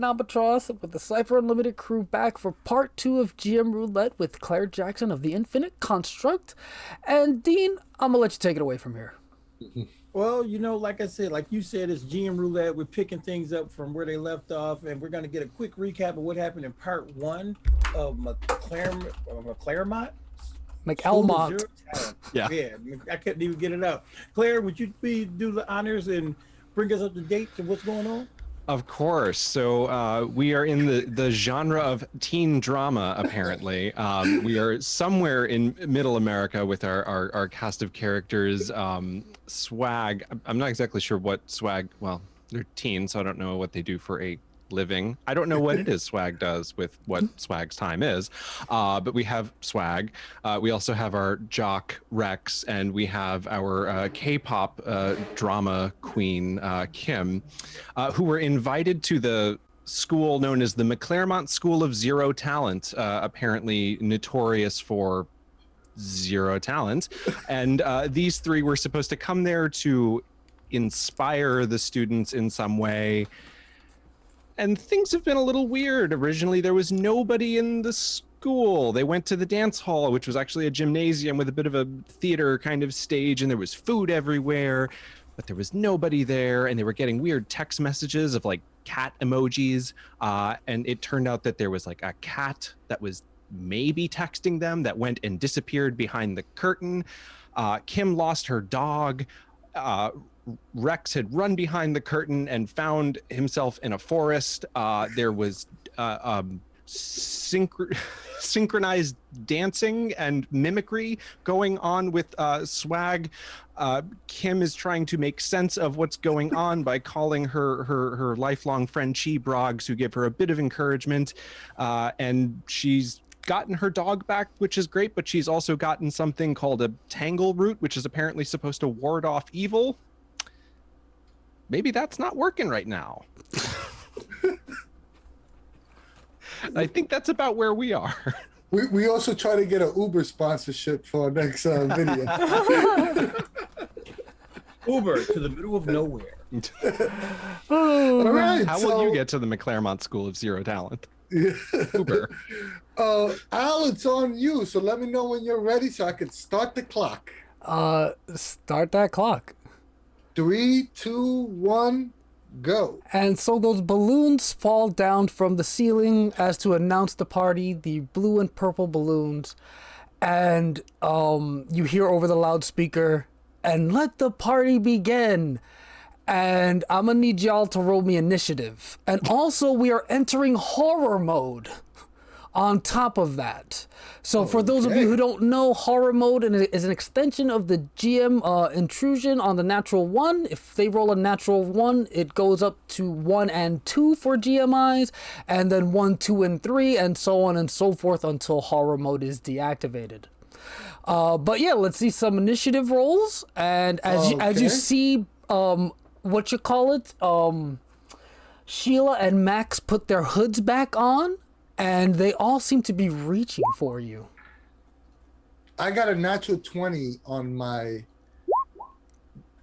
Albatross with the Cypher Unlimited crew back for part 2 of GM Roulette with Claire Jackson of the Infinite Construct. And Dean, I'm gonna let you take it away from here. Well, like I said, like you said, it's GM Roulette. We're picking things up from where they left off, and we're going to get a quick recap of what happened in part 1 of McClaremont. McElmont. Yeah, I couldn't even get it out. Claire, would you do the honors and bring us up to date to what's going on? Of course. So we are in the genre of teen drama, apparently. We are somewhere in middle America with our cast of characters. Swag, I'm not exactly sure what Swag, well, they're teens, so I don't know what they do for a living. I don't know what it is Swag does with what Swag's time is, but we have Swag. We also have our jock Rex, and we have our K-pop drama queen Kim, who were invited to the school known as the McClaremont School of Zero Talent, apparently notorious for zero talent. And these three were supposed to come there to inspire the students in some way. And things have been a little weird. Originally, there was nobody in the school. They went to the dance hall, which was actually a gymnasium with a bit of a theater kind of stage, and there was food everywhere, but there was nobody there, and they were getting weird text messages of like cat emojis, and it turned out that there was like a cat that was maybe texting them that went and disappeared behind the curtain. Kim lost her dog. Rex had run behind the curtain and found himself in a forest. There was synchronized dancing and mimicry going on with Swag. Kim is trying to make sense of what's going on by calling her lifelong friend She-Brogs, who give her a bit of encouragement. And she's gotten her dog back, which is great, but she's also gotten something called a Tangle root, which is apparently supposed to ward off evil. Maybe that's not working right now. I think that's about where we are. We also try to get an Uber sponsorship for our next video. Uber to the middle of nowhere. All right. How will you get to the McClaremont School of Zero Talent? Yeah. Uber. Al, it's on you. So let me know when you're ready so I can start the clock. Start that clock. 3, 2, 1, go. And so those balloons fall down from the ceiling as to announce the party, the blue and purple balloons. And you hear over the loudspeaker, and let the party begin. And I'm going to need y'all to roll me initiative. And also, we are entering horror mode on top of that. So for those of you who don't know, horror mode is an extension of the GM intrusion on the natural 1. If they roll a natural 1, it goes up to 1 and 2 for GMIs, and then 1, 2, and 3, and so on and so forth until horror mode is deactivated. But yeah, let's see some initiative rolls. And as you see, what you call it, Sheila and Max put their hoods back on, and they all seem to be reaching for you. I got a natural 20 on my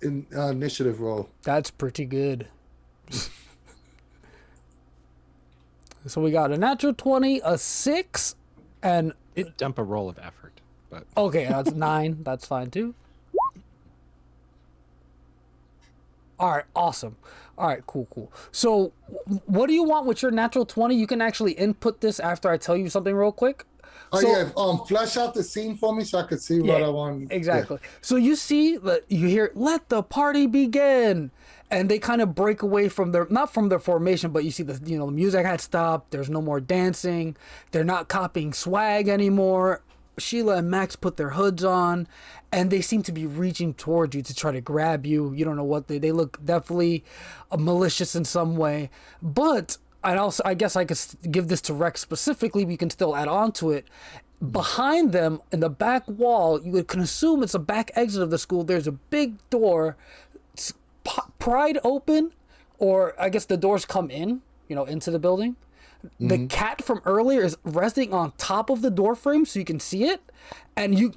initiative roll. That's pretty good. So we got a natural 20, a 6, and... It dump a roll of effort, but... Okay, that's 9. That's fine, too. All right, awesome. All right, cool. So what do you want with your natural 20? You can actually input this after I tell you something real quick. Flesh out the scene for me so I could see what I want. Exactly. Yeah. So you see, you hear, let the party begin. And they kind of break away from not from their formation, but you see the music had stopped. There's no more dancing. They're not copying Swag anymore. Sheila and Max put their hoods on, and they seem to be reaching towards you to try to grab you. You don't know what they look definitely malicious in some way. But I guess I could give this to Rex specifically. We can still add on to it. Behind them, in the back wall, you can assume it's a back exit of the school. There's a big door, pried open, or I guess the doors come in, into the building. The cat from earlier is resting on top of the door frame so you can see it, and you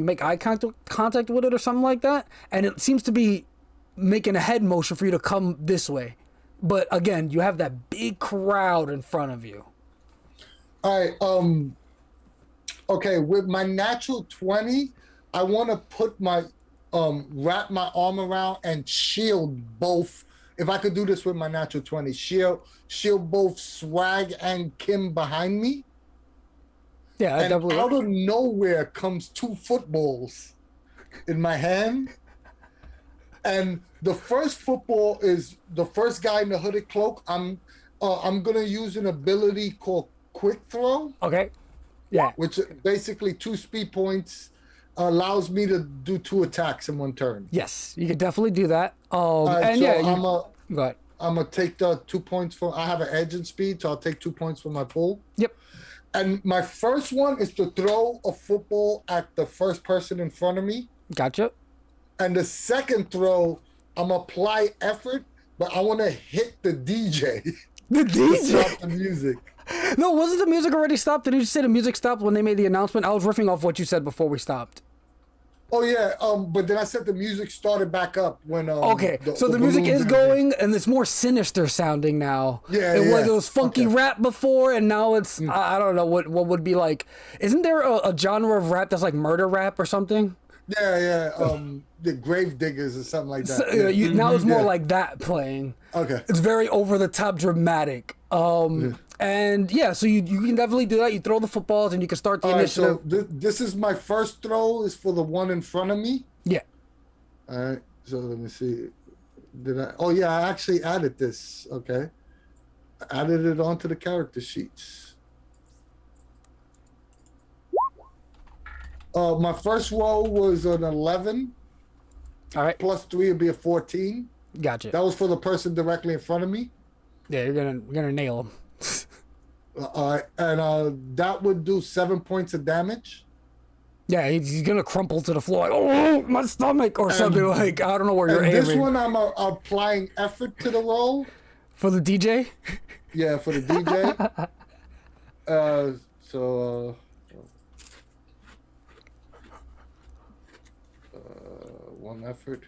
make eye contact with it or something like that, and it seems to be making a head motion for you to come this way. but again, you have that big crowd in front of you. All right. Okay, with my natural 20, I want to put my wrap my arm around and shield both. If I could do this with my natural 20, shield both Swag and Kim behind me. Yeah, And definitely. out of nowhere comes 2 footballs in my hand. And the first football is the first guy in the hooded cloak. I'm gonna use an ability called Quick Throw. Okay. Yeah. Which basically 2 speed points allows me to do 2 attacks in 1 turn. Yes, you could definitely do that. Right, And so yeah, go ahead. I'm gonna take the 2 points for. I have an edge and speed, so I'll take 2 points for my pull. Yep. And my first one is to throw a football at the first person in front of me. Gotcha. And the second throw, I'm gonna apply effort, but I want to hit the DJ. The to stop DJ. the music. No, wasn't the music already stopped? Did you say the music stopped when they made the announcement? I was riffing off what you said before we stopped. Oh yeah, but then I said the music started back up when Okay, so the music is balloons going, and it's more sinister sounding now. Yeah, it was funky okay. rap before, and now it's I don't know what would be like. Isn't there a genre of rap that's like murder rap or something? Yeah, the grave diggers or something like that. So, Yeah. now it's more Yeah. like that playing. Okay. It's very over the top dramatic. And yeah, so you can definitely do that. You throw the footballs and you can start the All right, initiative. so this is my first throw is for the one in front of me. Yeah. All right, so let me see. Did I? Oh yeah, I actually added this. Okay, I added it onto the character sheets. My first roll was an 11. All right. Plus 3 would be a 14. Gotcha. That was for the person directly in front of me. Yeah, you're gonna nail them. And that would do 7 points of damage. Yeah, he's gonna crumple to the floor. Like, oh, my stomach, or something like. I don't know where you're And aiming. this one, I'm applying effort to the roll. For the DJ. Yeah, for the DJ. One effort.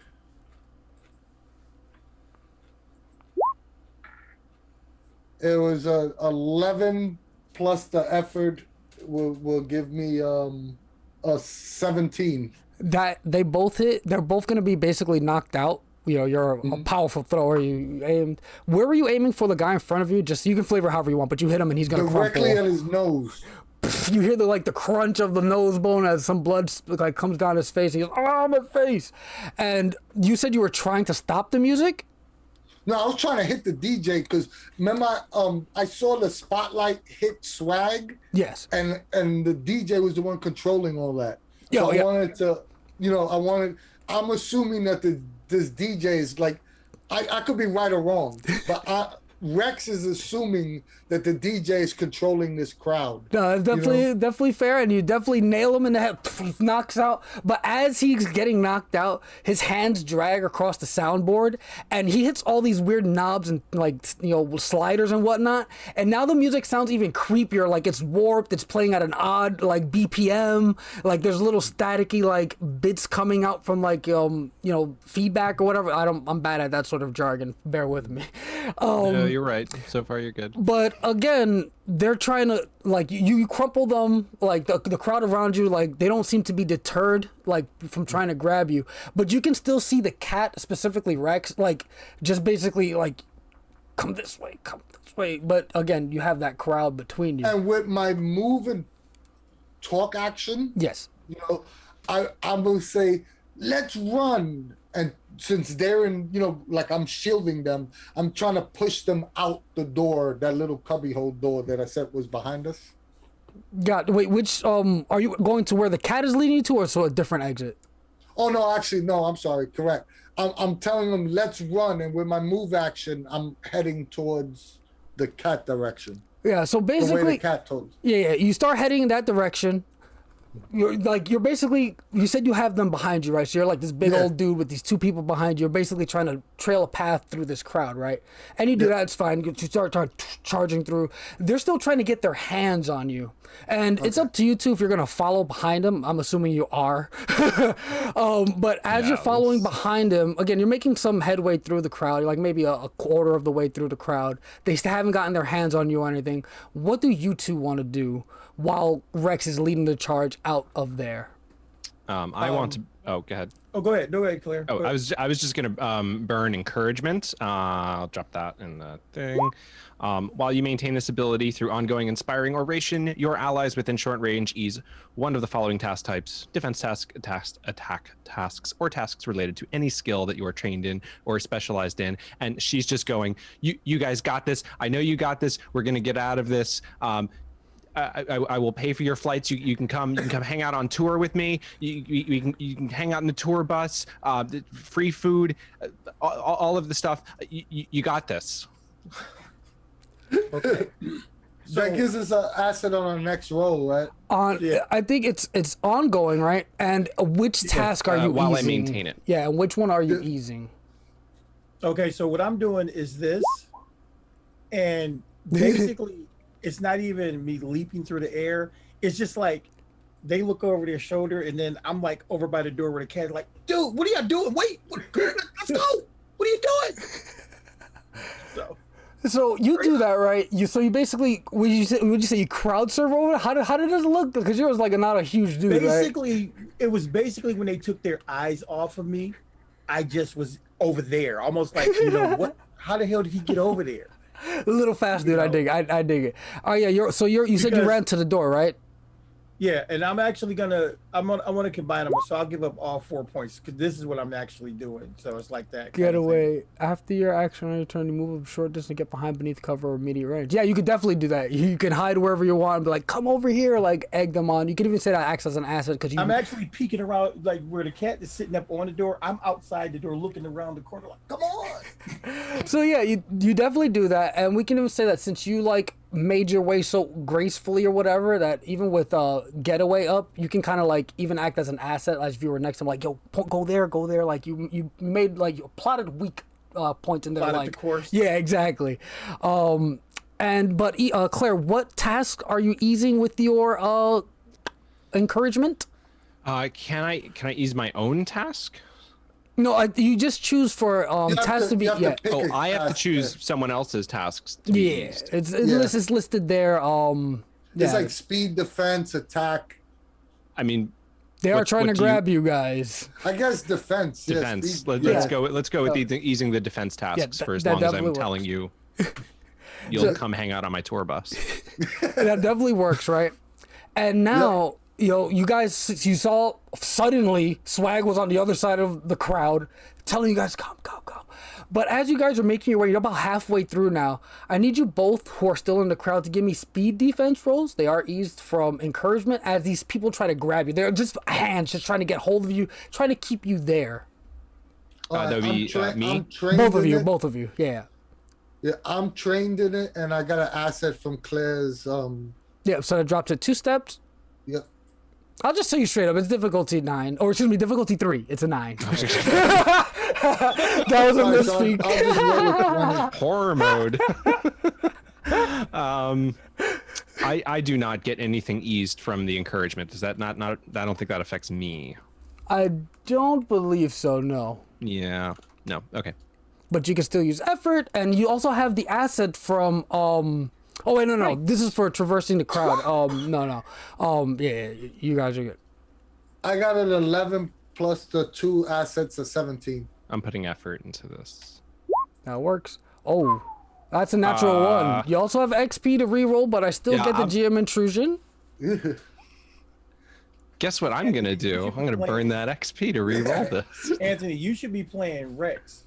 It was 11 plus the effort will give me a 17. That they both hit. They're both gonna be basically knocked out. You know, you're a powerful thrower. You aimed. Where were you aiming for the guy in front of you? Just you can flavor however you want, but you hit him and he's gonna Directly crumple. at his nose. You hear the crunch of the nose bone as some blood like comes down his face. He goes, "Oh, my face!" And you said you were trying to stop the music. No, I was trying to hit the DJ because remember, I saw the spotlight hit Swag. Yes. And the DJ was the one controlling all that. Yeah, So I yeah. wanted to, I'm assuming that this DJ is like, I could be right or wrong, but Rex is assuming that the DJ is controlling this crowd. No, it's definitely fair, and you definitely nail him in the head. He knocks out, but as he's getting knocked out, his hands drag across the soundboard, and he hits all these weird knobs and sliders and whatnot. And now the music sounds even creepier, like it's warped. It's playing at an odd BPM. Like there's little staticky bits coming out from feedback or whatever. I'm bad at that sort of jargon. Bear with me. No, you're right. So far, you're good. But again, they're trying to you crumple them, the crowd around you, they don't seem to be deterred from trying to grab you. But you can still see the cat, specifically Rex, just basically come this way, come this way. But again, you have that crowd between you. And with my move and talk action, Yes. I'm gonna say, let's run. And since they're in, I'm shielding them, I'm trying to push them out the door, that little cubbyhole door that I said was behind us. Wait, which are you going to where the cat is leading you to, or so a different exit? Oh no, actually no, I'm sorry, correct. I'm telling them let's run, and with my move action, I'm heading towards the cat direction. Yeah, so The way basically, the cat told. yeah, you start heading in that direction. you're basically, you said you have them behind you, right? So you're like this big Yeah. old dude with these two people behind you. You're basically trying to trail a path through this crowd, right? And you do that, it's fine. You start charging through. They're still trying to get their hands on you, and it's up to you two if you're gonna follow behind them. I'm assuming you are. But as you're following behind him, again, you're making some headway through the crowd. You're like maybe a quarter of the way through the crowd. They still haven't gotten their hands on you or anything. What do you two want to do while Rex is leading the charge out of there? I want to. Oh, go ahead. Oh, go ahead, Claire. Oh, Go ahead. I was just gonna burn encouragement. I'll drop that in the thing. While you maintain this ability through ongoing inspiring oration, your allies within short range ease one of the following task types: defense task, attack tasks, or tasks related to any skill that you are trained in or specialized in. And she's just going, you guys got this. I know you got this. We're gonna get out of this. I will pay for your flights. You can come hang out on tour with me. You can hang out in the tour bus. Free food, all of the stuff. You got this. Okay. That gives us an asset on our next roll, right? I think it's ongoing, right? And which task are you while easing? I maintain it? Yeah, and which one are you easing? Okay, so what I'm doing is this, and basically, it's not even me leaping through the air. It's just like they look over their shoulder, and then I'm like over by the door where the cat's like, "Dude, what are y'all doing? Wait, let's go! What are you doing?" So you do that, right? You basically would you say you crowd serve over? How did it look? Because you was like not a huge dude, right? Basically, it was basically when they took their eyes off of me, I just was over there, almost like what? How the hell did he get over there? A little fast, dude. I dig it. Oh yeah, you said you Because- ran to the door, right? Yeah, and I'm actually I want to combine them, so I'll give up all 4 points because this is what I'm actually doing. So it's like that. Get kind of thing. away. After your action on your turn, you move a short distance, get behind, beneath cover, or immediate range. Yeah, you could definitely do that. You can hide wherever you want and be like, come over here, like egg them on. You could even say that acts as an asset because I'm actually peeking around, like where the cat is sitting up on the door. I'm outside the door, looking around the corner, like, come on. So yeah, you definitely do that, and we can even say that since you like made your way so gracefully or whatever, that even with getaway up, you can kind of like even act as an asset. Like if you were next to him, like yo, go there. Like you made like you plotted weak points in there, Plotted like the course. yeah, exactly. But Claire, what task are you easing with your encouragement? Can I ease my own task? No, you just choose for You have task to be you have yeah. pick a I have to task, choose someone else's tasks to be Yeah, eased. it's listed there. It's Yeah, like speed, defense, attack. I mean, they are what- trying to what do you- grab you guys. I guess defense. yeah, defense. speed- Let's Yeah. go. Let's go with easing the defense tasks that- for as that long as I'm definitely telling works. you. You'll come hang out on my tour bus. That definitely works, right? And now, you guys, you saw suddenly Swag was on the other side of the crowd, telling you guys, come. But as you guys are making your way, you're about halfway through now. I need you both who are still in the crowd to give me speed defense rolls. They are eased from encouragement as these people try to grab you. They're just hands, just trying to get hold of you, trying to keep you there. That would be me? I'm trained Both of in you, yeah. Yeah, I'm trained in it, and I got an asset from Claire's. Yeah, so it drops at 2 steps. Yep. I'll just tell you straight up, it's difficulty 9, or excuse me, difficulty 3. It's a 9. That was a Sorry, so misspeak. I'll just roll with 20. Horror mode. I do not get anything eased from the encouragement. Does that not? I don't think that affects me. I don't believe so, no. Yeah. No. Okay. But you can still use effort, and you also have the asset from oh wait, no. This is for traversing the crowd. No. Yeah, you guys are good. I got an 11 plus the 2 assets of 17. I'm putting effort into this. That works. Oh, that's a natural 1. You also have XP to reroll, but I still Yeah, get the I'm- GM intrusion. Guess what I'm gonna do? I'm gonna burn that XP to reroll this. Anthony, you should be playing Rex.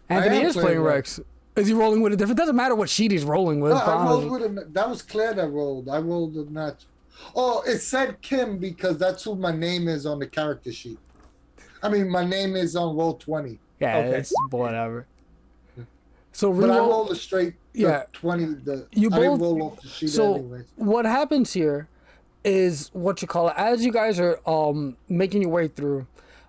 Anthony am is playing playing Rex. Is he rolling with a different? Doesn't matter what sheet he's rolling with. No, I honestly. rolled with that was Claire that rolled. I rolled a natural. Oh, it said Kim because that's who my name is on the character sheet. I mean, my name is on roll 20. Yeah, Okay. it's whatever. So But I reroll. rolled a straight Yeah. 20. You I didn't both- roll off the sheet So anyways. what happens here is what you call it. As you guys are making your way through,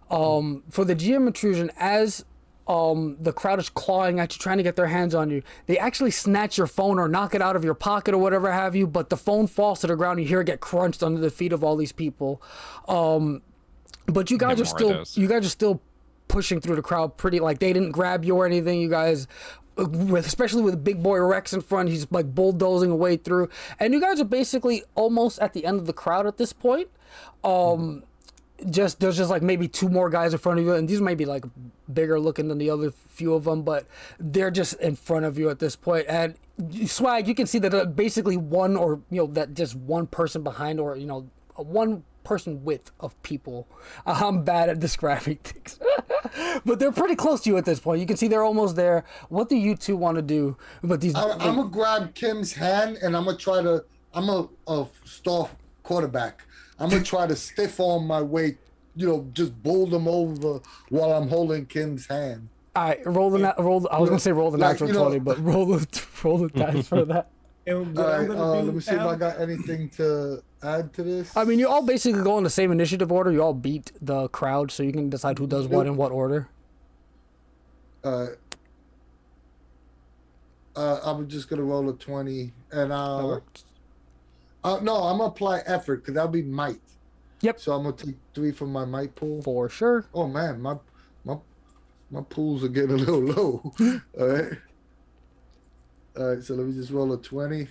for the GM intrusion, as the crowd is clawing at you, trying to get their hands on you, they actually snatch your phone or knock it out of your pocket or whatever have you, but the phone falls to the ground. You hear it get crunched under the feet of all these people. But you guys are still pushing through the crowd pretty, like, they didn't grab you or anything. You guys, especially with big boy Rex in front, he's like bulldozing away through, and you guys are basically almost at the end of the crowd at this point. There's just like maybe two more guys in front of you, and these might be like bigger looking than the other few of them, but they're just in front of you at this point. And Swag, you can see that basically one, or that just one person behind, or one person width of people. I'm bad at describing things. But they're pretty close to you at this point. You can see they're almost there. What do you two want to do? But I'm gonna grab Kim's hand, and I'm a star quarterback. I'm gonna try to stiff arm my way, just bowl them over while I'm holding Kim's hand. All right, roll the natural 20, but roll the dice for that. And all right, let me see if I got anything to add to this. I mean, you all basically go in the same initiative order. You all beat the crowd, so you can decide who does what in what order. I'm just gonna roll a 20, and no, I'm gonna apply effort because that'll be might. Yep. So I'm gonna take 3 from my might pool. For sure. Oh man, my pools are getting a little low. All right. All right, so let me just roll a 20.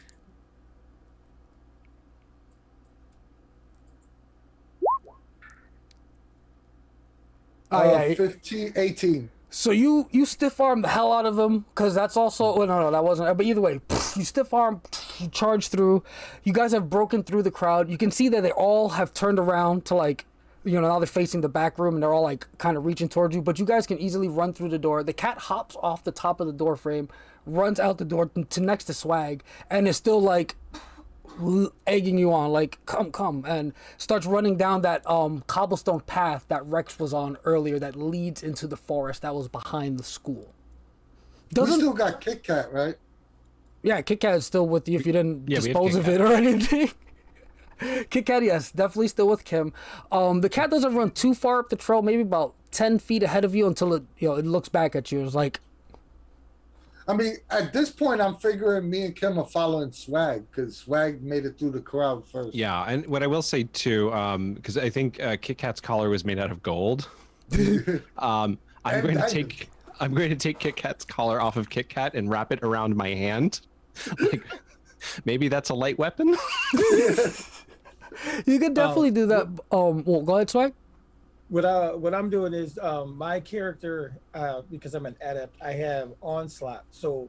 Yeah. 15, 18. So you stiff arm the hell out of them, because that's also no, that wasn't. But either way, you stiff arm, you charge through. You guys have broken through the crowd. You can see that they all have turned around to like, now they're facing the back room, and they're all like kind of reaching towards you. But you guys can easily run through the door. The cat hops off the top of the door frame, runs out the door to next to Swag, and is still like egging you on, like come, and starts running down that cobblestone path that Rex was on earlier that leads into the forest that was behind the school. We still got Kit Kat, right? Yeah, Kit Kat is still with you if you didn't dispose of it or anything. Kit Kat, yes, definitely still with Kim. The cat doesn't run too far up the trail, maybe about 10 feet ahead of you until it it looks back at you. It's like, I mean, at this point, I'm figuring me and Kim are following Swag because Swag made it through the crowd first. Yeah, and what I will say too, because I think Kit Kat's collar was made out of gold. I'm going to take Kit Kat's collar off of Kit Kat and wrap it around my hand. Like, maybe that's a light weapon. you could definitely do that. Well, go ahead, Swag. What I'm doing is my character, because I'm an adept, I have onslaught. So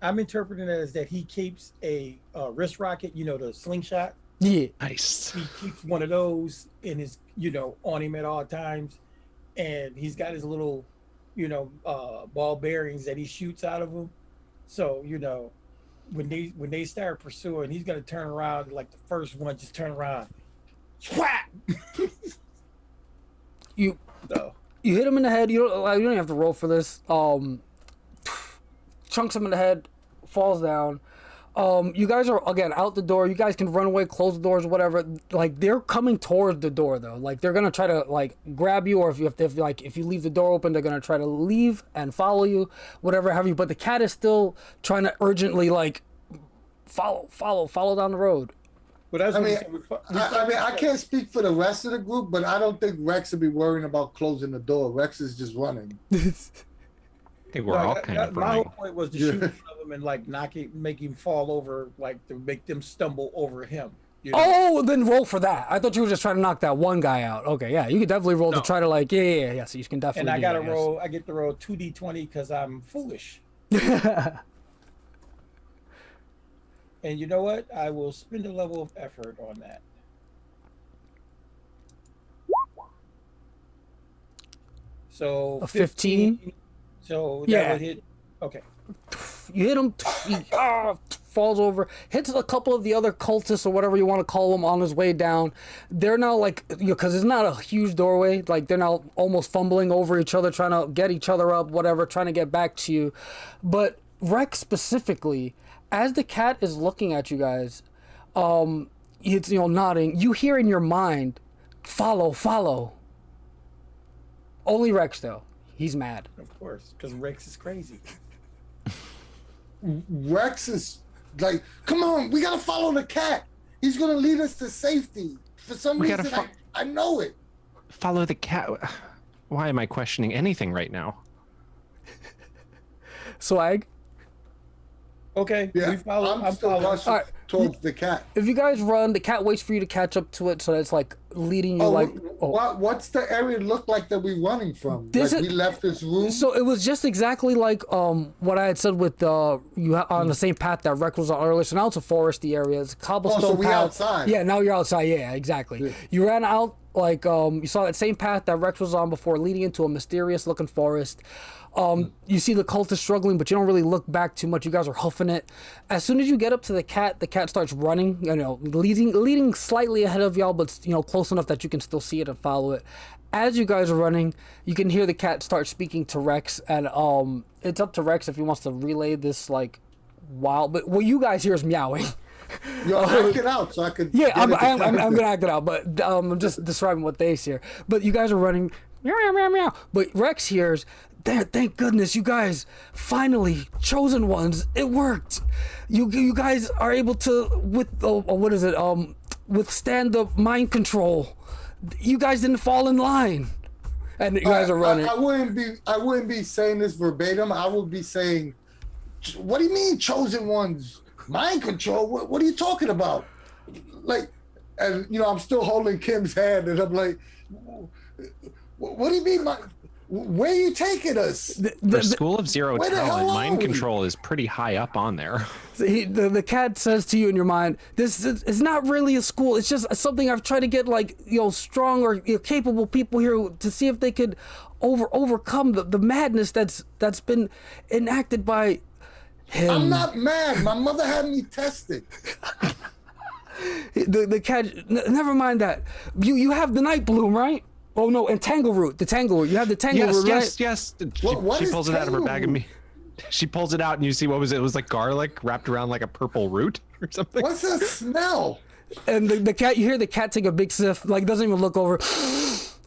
I'm interpreting it as that he keeps a wrist rocket, the slingshot. Yeah. Nice. He keeps one of those in his, on him at all times, and he's got his little, ball bearings that he shoots out of him. So when they start pursuing, he's gonna turn around like the first one, just turn around, swat. You hit him in the head. You don't have to roll for this. Chunks him in the head, falls down. You guys are again out the door. You guys can run away, close the doors, whatever. Like, they're coming towards the door though. Like, they're gonna try to like grab you, or if you leave the door open, they're gonna try to leave and follow you, whatever have you. But the cat is still trying to urgently like follow down the road. But I can't speak for the rest of the group, but I don't think Rex would be worrying about closing the door. Rex is just running. I think we're all kind of running. My whole point was to shoot one of them and like make him fall over, like to make them stumble over him. Oh, then roll for that. I thought you were just trying to knock that one guy out. Okay, yeah, you could definitely roll to try to like, yeah. So you can definitely. And I gotta roll. I get to roll 2d20 because I'm foolish. And you know what? I will spend a level of effort on that. So a 15. So that would hit. Okay. You hit him. He falls over. Hits a couple of the other cultists or whatever you want to call them on his way down. They're now like, because it's not a huge doorway. Like, they're now almost fumbling over each other, trying to get each other up, whatever, trying to get back to you. But Rex specifically, as the cat is looking at you guys, it's, you know, nodding. You hear in your mind, follow, follow. Only Rex, though. He's mad. Of course, because Rex is crazy. Rex is like, come on, we gotta follow the cat. He's gonna lead us to safety. For some We reason, gotta I know it. Follow the cat. Why am I questioning anything right now? Swag. Okay, Yeah, we follow. I'm still following. rushing Alright. towards the cat. If you guys run, the cat waits for you to catch up to it, so it's like leading you What's the area look like that we're running from? This Like is- we left this room. So it was just exactly like what I had said with on the same path that Rex was on earlier. So now it's a foresty area. It's a cobblestone so we path. outside. Yeah, now you're outside. Yeah, exactly. Yeah. You ran out like you saw that same path that Rex was on before, leading into a mysterious looking forest. You see the cultists struggling, but you don't really look back too much. You guys are huffing it. As soon as you get up to the cat starts running. You know, leading slightly ahead of y'all, but you know, close enough that you can still see it and follow it. As you guys are running, you can hear the cat start speaking to Rex, and it's up to Rex if he wants to relay this like wild. But what you guys hear is meowing. Yo, act it out so I could. Yeah, get I'm it to gonna act it out, but I'm just describing what they hear. But you guys are running, meow, meow, meow, meow. But Rex hears, there, thank goodness, you guys finally chosen ones. It worked. You guys are able to withstand the mind control. You guys didn't fall in line, and you guys are running. I wouldn't be saying this verbatim. I would be saying, "What do you mean, chosen ones? Mind control? What are you talking about?" Like, and you know, I'm still holding Kim's hand, and I'm like, "What do you mean, where are you taking us?" For School of Zero where the hell Talent, are mind we? control is pretty high up on there. The cat says to you in your mind, "This is not really a school. It's just something I've tried to get like strong or capable people here to see if they could overcome the madness that's been enacted by him." I'm not mad. My mother had me tested. The cat. Never mind that. You have the night bloom, right? Oh no, and Tangle root. The Tangle root. You have the Tangle root, right? Yes. What She is pulls it out of her bag of Tangle meat. She pulls it out, and you see what was it? It was like garlic wrapped around like a purple root or something. What's that smell? And the cat. You hear the cat take a big sniff. Like doesn't even look over.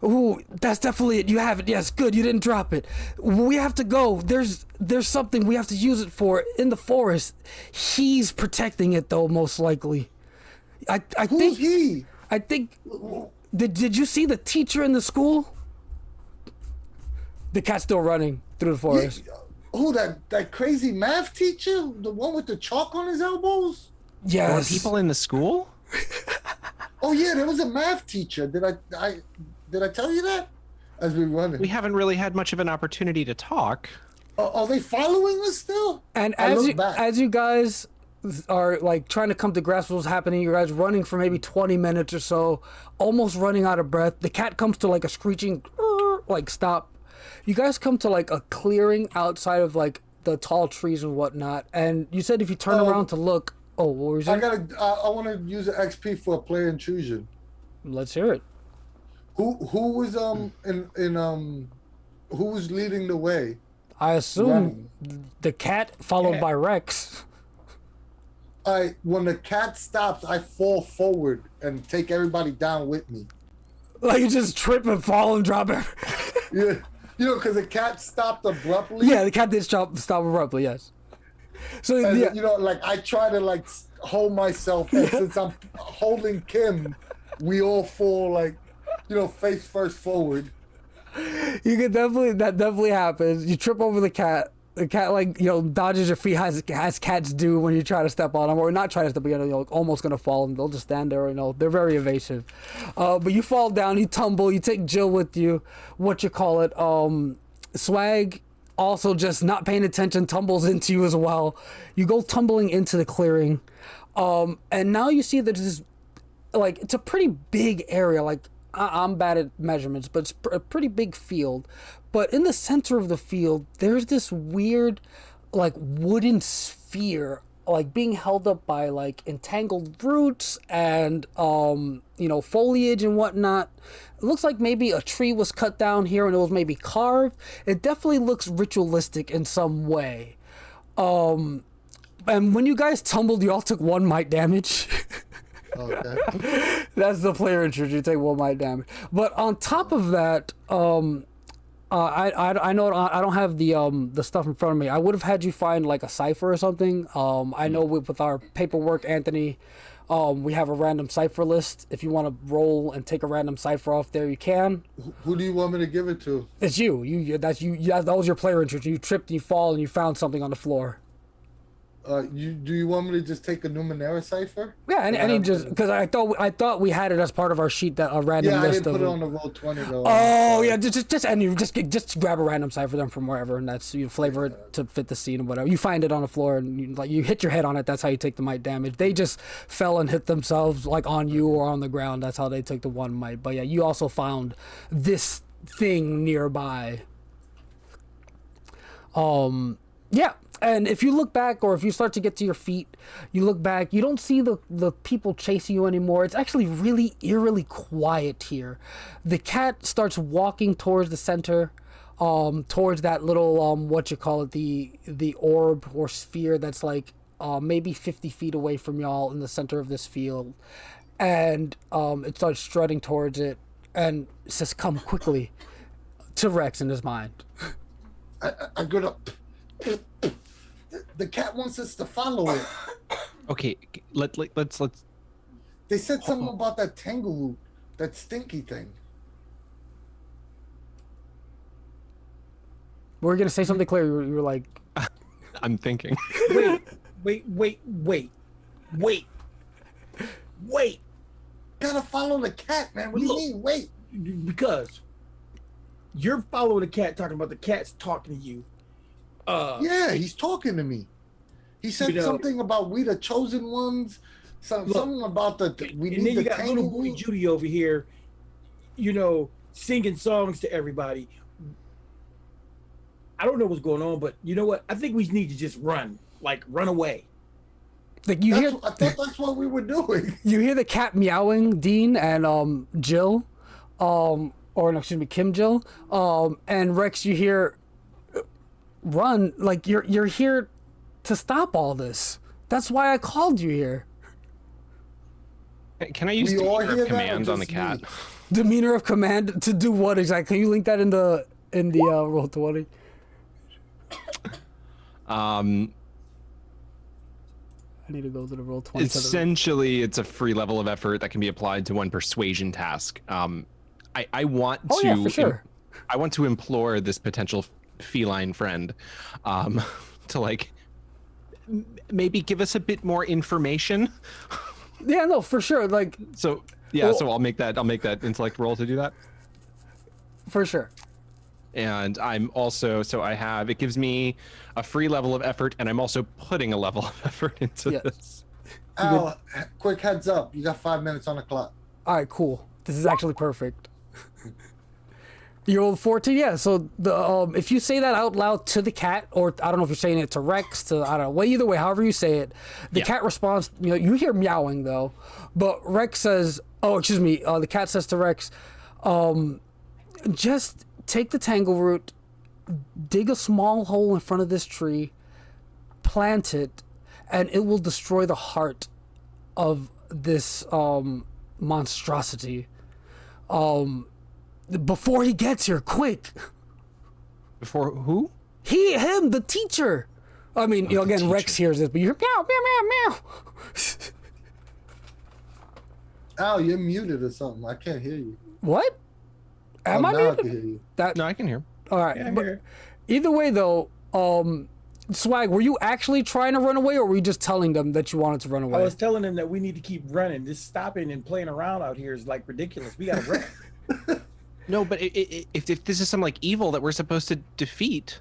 Ooh, that's definitely it. You have it. Yes, good. You didn't drop it. We have to go. There's something we have to use it for in the forest. He's protecting it though, most likely. I Who's think. he? I think. Did you see the teacher in the school? The cat's still running through the forest. Who, that crazy math teacher? The one with the chalk on his elbows? There were Yes. people in the school? Oh yeah, there was a math teacher. Did I tell you that? As we were running. We haven't really had much of an opportunity to talk. Are they following us still? And I as look back. you guys are like trying to come to grasp what's happening, you guys running for maybe 20 minutes or so, almost running out of breath. The cat comes to like a screeching, like stop. You guys come to like a clearing outside of like the tall trees and whatnot. And you said if you turn around to look, what were you saying? I want to use an XP for a player intrusion. Let's hear it. Who was who was leading the way? I assume the cat followed by Rex. When the cat stops, I fall forward and take everybody down with me. Like you just trip and fall and drop it. Yeah, because the cat stopped abruptly. Yeah, the cat did stop abruptly. Yes. So And, yeah, like I try to like hold myself, and since I'm holding Kim, we all fall like, face first forward. you can definitely happens. You trip over the cat. The cat dodges your feet as cats do when you try to step on them, or not try to step, but almost gonna fall, and they'll just stand there. They're very evasive. But you fall down, you tumble, you take Jill with you. Swag also just not paying attention, tumbles into you as well. You go tumbling into the clearing, and now you see that there's this, it's a pretty big area. I'm bad at measurements, but it's a pretty big field. But in the center of the field, there's this weird, wooden sphere, being held up by entangled roots and foliage and whatnot. It looks like maybe a tree was cut down here and it was maybe carved. It definitely looks ritualistic in some way. And when you guys tumbled, you all took 1 might damage. Okay. That's the player entry. You take 1 might damage. But on top of that, I know I don't have the stuff in front of me. I would have had you find like a cipher or something. I know with our paperwork, Anthony, we have a random cipher list. If you want to roll and take a random cipher off there, you can. Who do you want me to give it to? It's you. That was your player entry. You tripped, you fall, and you found something on the floor. Do you want me to just take a Numenera cipher? Yeah, and just because I thought we had it as part of our sheet, that a random Yeah, I list didn't of. put it on the roll 20 though. Oh yeah, just grab a random cipher then from wherever, and that's you flavor it to fit the scene or whatever. You find it on the floor and you hit your head on it. That's how you take the might damage. They just fell and hit themselves like on you or on the ground. That's how they took the 1 might. But yeah, you also found this thing nearby. Yeah. And if you look back, or if you start to get to your feet, you look back, you don't see the people chasing you anymore. It's actually really eerily quiet here. The cat starts walking towards the center, towards that little, the orb or sphere that's like maybe 50 feet away from y'all in the center of this field. And it starts strutting towards it and says, "Come quickly," to Rex in his mind. I go to... The cat wants us to follow it. Okay, let's. They said something about that Tangle root, that stinky thing. We're gonna say something clear. You were like, I'm thinking. Wait. Gotta follow the cat, man. What do you mean? Wait. Because you're following the cat, talking about the cat's talking to you. Yeah, he's talking to me. He said something about we the chosen ones. Something about we and need then you the got little boy Tangle. Judy over here, singing songs to everybody. I don't know what's going on, but you know what? I think we need to just run away. like I thought that's what we were doing. you hear the cat meowing, Dean and Jill, or no, excuse me, Kim Jill, and Rex. You hear run, like you're here to stop all this. That's why I called you here. Can I use We all the hear that, or command on the just cat? me? Demeanor of command to do what exactly? Can you link that in the roll 20? I need to go to the roll 20. Essentially, it's a free level of effort that can be applied to one persuasion task. I want Oh, to. yeah, for sure. I want to implore this potential feline friend, to like maybe give us a bit more information. Yeah, no, for sure. Like, So yeah, Well- so I'll make that intellect roll to do that. for sure. And I'm also, so I have, it gives me a free level of effort, and I'm also putting a level of effort into Yes. this. Al, quick heads up. You got 5 minutes on the clock. All right, cool. This is actually perfect. You rolled 14, yeah. So the if you say that out loud to the cat, or I don't know if you're saying it to Rex, to I don't know. Well, either way, however you say it, the Yeah. cat responds. You hear meowing though, but Rex says, "Oh, excuse me." The cat says to Rex, "Just take the Tangle root, dig a small hole in front of this tree, plant it, and it will destroy the heart of this monstrosity. Before he gets here, quick." Before who? Him, the teacher. I mean, again, Rex teacher. hears this, but you hear meow, meow, meow, meow. Al, you're muted or something. I can't hear you. What? Am I now I muted? can hear you. That No, I can hear. all right. Yeah, but here. either way, though, Swag, were you actually trying to run away, or were you just telling them that you wanted to run I away? was telling them that we need to keep running. This stopping and playing around out here is like ridiculous. We gotta run. No, but if this is some like evil that we're supposed to defeat,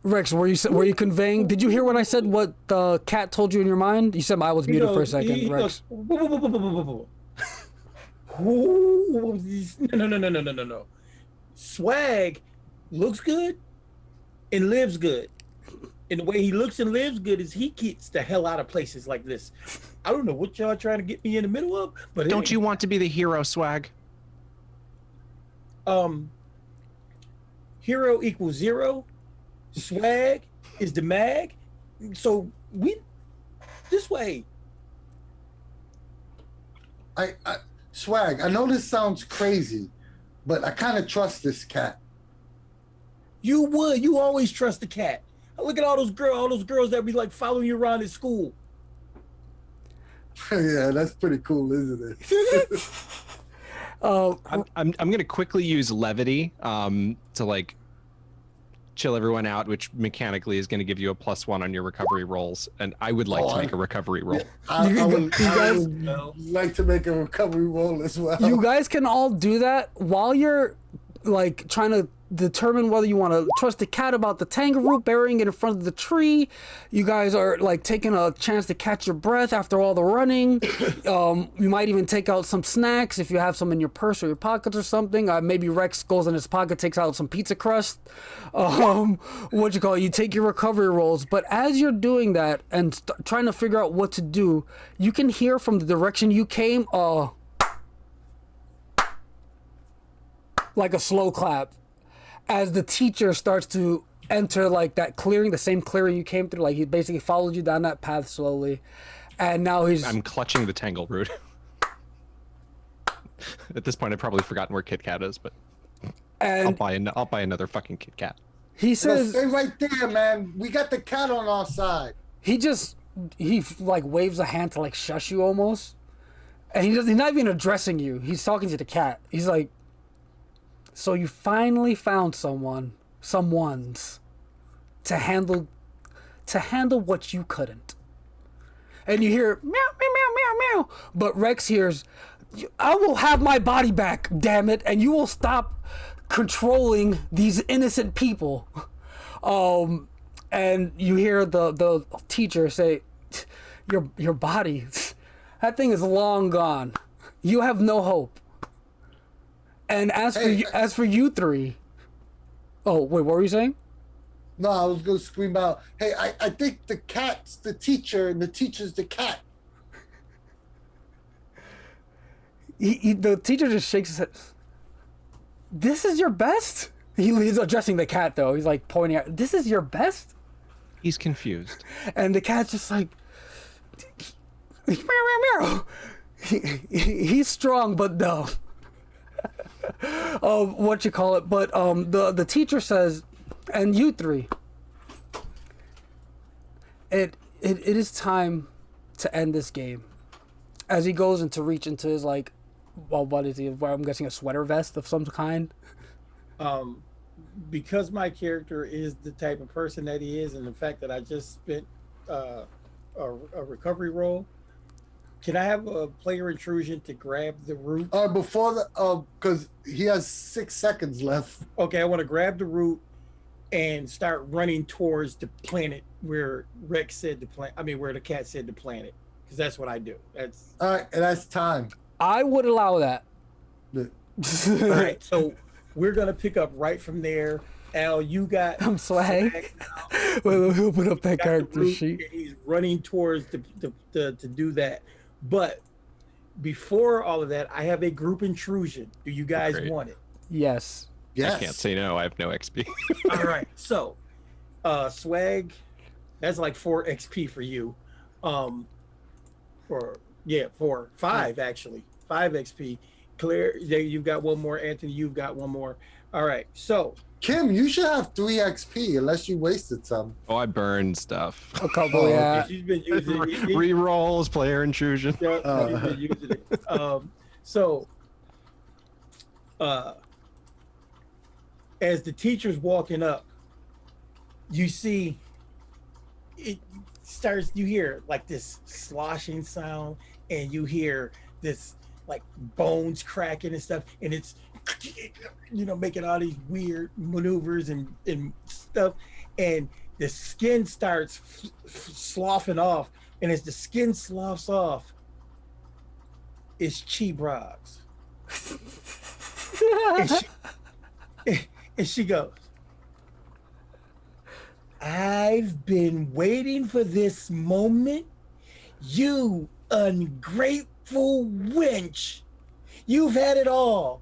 Rex, were you conveying? Did you hear when I said what the cat told you in your mind? You said I was muted for a second, he Rex. goes, "Whoa, no. Swag looks good and lives good. And the way he looks and lives good is he gets the hell out of places like this. I don't know what y'all trying to get me in the middle of, but don't you want to be the hero, Swag? Hero equals 0. Swag is the mag. So we this way. I Swag, I know this sounds crazy, but I kind of trust this cat. You would. You always trust the cat. Look at all those girls that be like following you around at school. Yeah, that's pretty cool, isn't it? I'm gonna quickly use levity to like chill everyone out, which mechanically is gonna give you a +1 on your recovery rolls. And I would like to make a recovery roll. I would No. like to make a recovery roll as well. You guys can all do that while you're like trying to determine whether you want to trust the cat about the tangle root burying it in front of the tree. You guys are like taking a chance to catch your breath after all the running. You might even take out some snacks if you have some in your purse or your pockets or something. Maybe Rex goes in his pocket, takes out some pizza crust. You take your recovery rolls, but as you're doing that and trying to figure out what to do, you can hear from the direction you came like a slow clap as the teacher starts to enter like that clearing, the same clearing you came through. Like he basically followed you down that path slowly, and now I'm clutching the Tangle root. At this point, I've probably forgotten where Kit Kat is, but I'll buy another fucking Kit Kat. He says, "Stay right there, man. We got the cat on our side." He like waves a hand to like shush you almost, and he's not even addressing you. He's talking to the cat. He's like, "So you finally found someone's to handle what you couldn't." And you hear meow meow meow meow meow, but Rex hears, "I will have my body back, damn it, and you will stop controlling these innocent people." And you hear the teacher say, your body, that thing is long gone. You have no hope." And as for you three, oh wait, what were you saying? No, I was gonna scream out, "Hey, I think the cat's the teacher and the teacher's the cat." The teacher just shakes his head. "This is your best?" He's addressing the cat though. He's like pointing out, "This is your best?" He's confused. And the cat's just like, meow meow meow. He's strong, but no. But the teacher says, "And you three, it is time to end this game." As he goes and to reach into his like, well, what is he? I'm guessing a sweater vest of some kind. Because my character is the type of person that he is, and the fact that I just spent a recovery roll, can I have a player intrusion to grab the root? Before the because he has 6 seconds left. Okay, I want to grab the root and start running towards the planet where Rex said to plant. I mean, where the cat said to plant it, because that's what I do. That's All right, and that's time. I would allow that. all right. So we're gonna pick up right from there. Al, you got I'm Swag. now. Wait, let me open up that Got the character root, sheet. and he's running towards to do that. But before all of that, I have a group intrusion. Do you guys Great. want it? Yes. Yes. I can't say no. I have no XP. All right. So, Swag, that's like 4 XP for you. For 5 actually. 5 XP. Claire, there you've got one more. Anthony, you've got one more. All right. So, Kim, you should have 3 XP unless you wasted some. Oh, I burned stuff. A couple, Oh, yeah. she's been using Rerolls, player intrusion. yeah, she's been using it. As the teacher's walking up, you see it starts, you hear like this sloshing sound, and you hear this like bones cracking and stuff, and it's making all these weird maneuvers and stuff, and the skin starts sloughing off, and as the skin sloughs off, it's Chi Broggs. And she goes, "I've been waiting for this moment, you ungrateful wench. You've had it all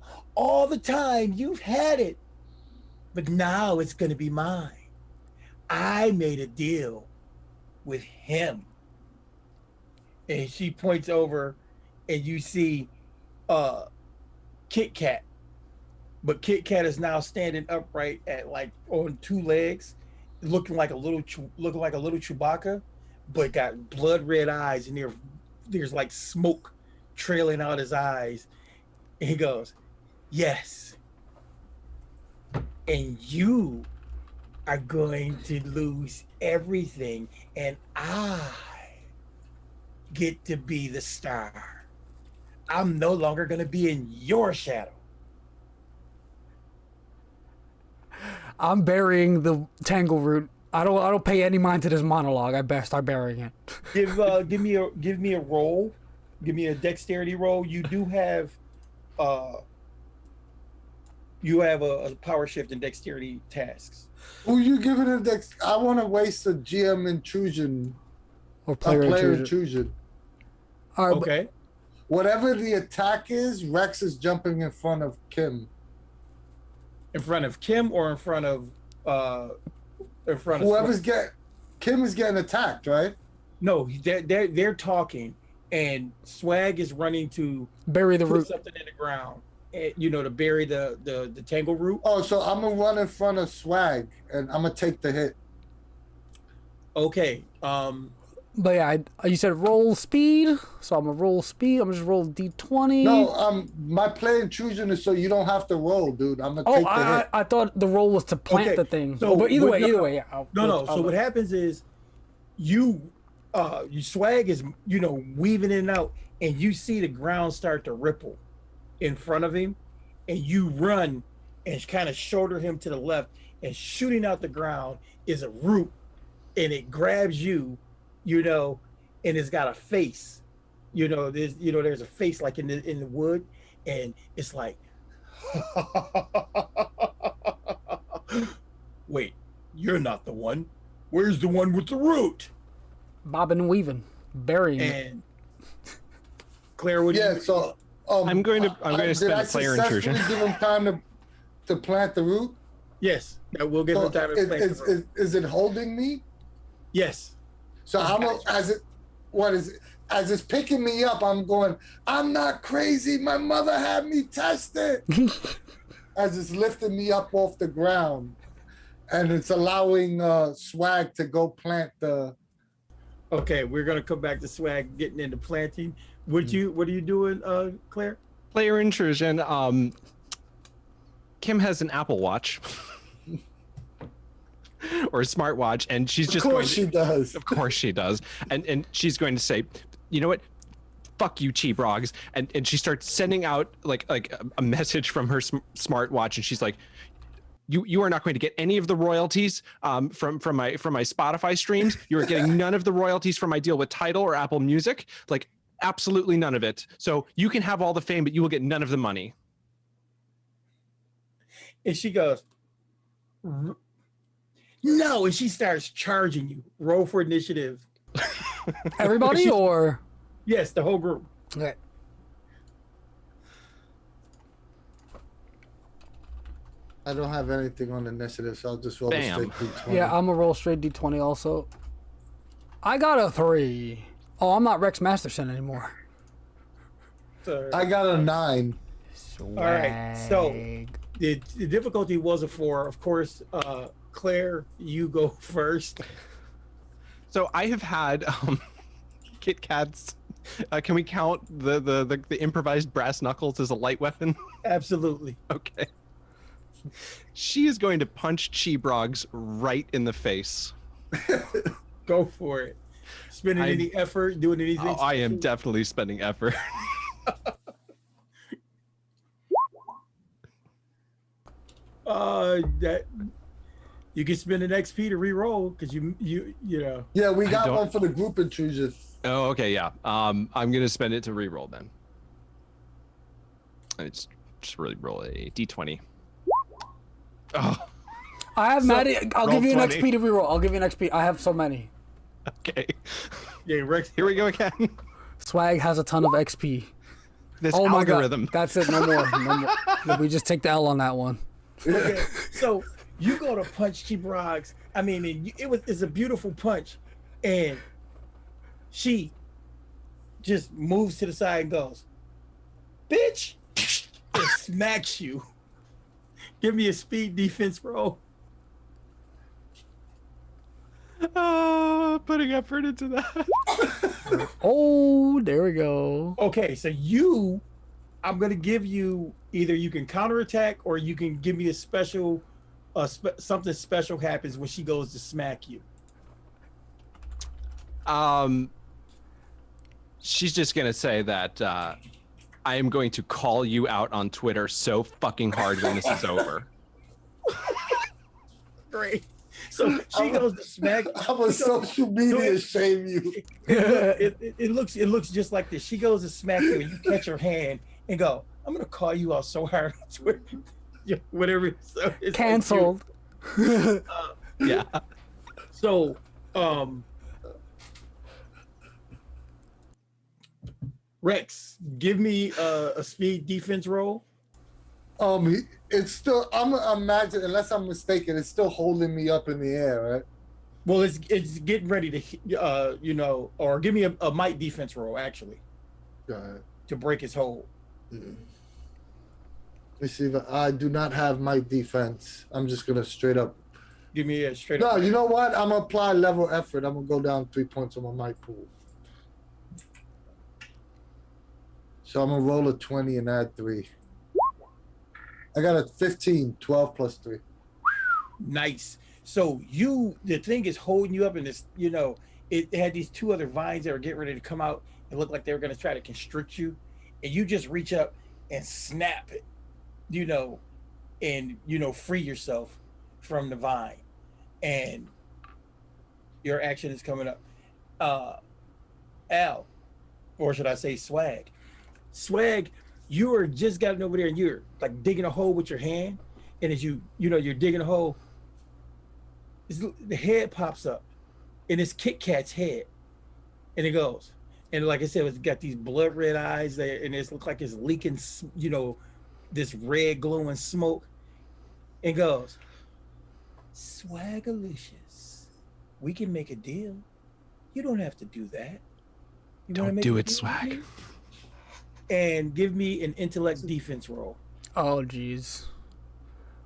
the time, you've had it. But now it's gonna be mine. I made a deal with him." And she points over and you see Kit Kat, but Kit Kat is now standing upright at like on two legs, looking like a little Chewbacca, but got blood red eyes, and there's like smoke trailing out his eyes. And he goes, "Yes, and you are going to lose everything, and I get to be the star. I'm no longer going to be in your shadow." I'm burying the Tangle root. I don't pay any mind to this monologue. I best start burying it. Give me a roll. Give me a dexterity roll. You do have a power shift and dexterity tasks. Who you giving a dex? I want to waste a GM intrusion. Or A player player intrusion. intrusion. All right, Okay. Whatever the attack is, Rex is jumping in front of Kim. In front of Kim or in front of Whoever's Kim is getting attacked, right? No, they're talking, and Swag is running to bury the put root. something in the ground, to bury the Tangle root. Oh, so I'm gonna run in front of Swag, and I'm gonna take the hit. Okay. But yeah, you said roll speed, so I'm gonna roll speed. I'm gonna just roll D20. No, my player intrusion is so you don't have to roll, dude. I'm gonna take the hit. I thought the roll was to plant Okay, the thing. so But either what- way, yeah. So what happens is you Swag is weaving in and out, and you see the ground start to ripple in front of him, and you run and kind of shoulder him to the left, and shooting out the ground is a root, and it grabs you, and it's got a face. There's a face like in the wood, and it's like wait, you're not the one. Where's the one with the root? Bobbing and weaving, burying it. And Claire, what do you So I'm going to spend a player intrusion. Give him time to plant the root. Yes, we'll give him time to play. Is it holding me? Yes. So as it's picking me up, I'm going, I'm not crazy. My mother had me test it. As it's lifting me up off the ground, and it's allowing Swag to go plant the. Okay, we're gonna come back to Swag getting into planting. What are you doing, Claire? Player intrusion. Kim has an Apple Watch. Or a smartwatch, and she's just going. Of course she does. Of course she does, and she's going to say, you know what, fuck you, Cheebrogs, and she starts sending out like a message from her smartwatch, and she's like, you are not going to get any of the royalties from my Spotify streams. You are getting none of the royalties from my deal with Tidal or Apple Music, like absolutely none of it. So you can have all the fame, but you will get none of the money. And she goes, no, and she starts charging you. Roll for initiative. Everybody or? Yes, the whole group. Okay. I don't have anything on initiative, so I'll just roll a straight D20. Yeah, I'm gonna roll straight D20 also. I got a 3. Oh, I'm not Rex Masterson anymore. I got a 9. All right, so the difficulty was a 4. Of course, Claire, you go first. So I have had Kit Kats. Can we count the improvised brass knuckles as a light weapon? Absolutely. Okay. She is going to punch Cheebrogs right in the face. Go for it. Spending any effort, doing anything? Oh, I am definitely spending effort. That you can spend an XP to re-roll because you know. Yeah, we got one for the group intrusion. Oh, okay, yeah. I'm gonna spend it to re-roll then. It's just really roll a d20. Oh. I have Maddie. I'll give you an 20. XP to reroll. I'll give you an XP. I have so many. Okay. Yeah, Rex. Here we go again. Swag has a ton of XP. This Oh my algorithm. God. That's it. No more. No more. We just take the L on that one. Okay, so you go to punch Cheebrogs. I mean, it's a beautiful punch, and she just moves to the side and goes, "Bitch," and smacks you. Give me a speed defense roll. Putting effort into that. Oh, there we go. Okay, so I'm gonna give you either you can counterattack or you can give me a special, something special happens when she goes to smack you. She's just gonna say that I am going to call you out on Twitter so fucking hard when this is over. Great. So she goes to smack. I'm a social media shame you. It looks just like this. She goes to smack you, and you catch her hand and go, "I'm gonna call you out so hard on Twitter." Yeah, whatever. So it's Canceled. Yeah. So, Rex, give me a speed defense roll. It's still. I'm imagine, unless I'm mistaken, it's still holding me up in the air, right? Well, it's getting ready to, or give me a might defense roll actually Go ahead. to break its hold. Let me see if I do not have my defense. I'm just gonna straight up. Give me a straight No, up. you know what? I'm gonna apply level effort. I'm gonna go down 3 points on my mic pool. So I'm gonna roll a 20 and add 3. I got a 15, 12 plus 3. Nice. So the thing is holding you up in this, it had these 2 other vines that were getting ready to come out and look like they were going to try to constrict you. And you just reach up and snap it, and, free yourself from the vine. And your action is coming up. Al, or should I say Swag? Swag, you are just gotten over there and you're like digging a hole with your hand. And as you're digging a hole, the head pops up, and it's Kit Kat's head, and it goes, and like I said, it's got these blood red eyes there, and it looks like it's leaking, this red glowing smoke, and goes, "Swagalicious, we can make a deal. You don't have to do that. You wanna Don't make do a it, deal Swag." with me? And give me an intellect defense roll." Oh, jeez.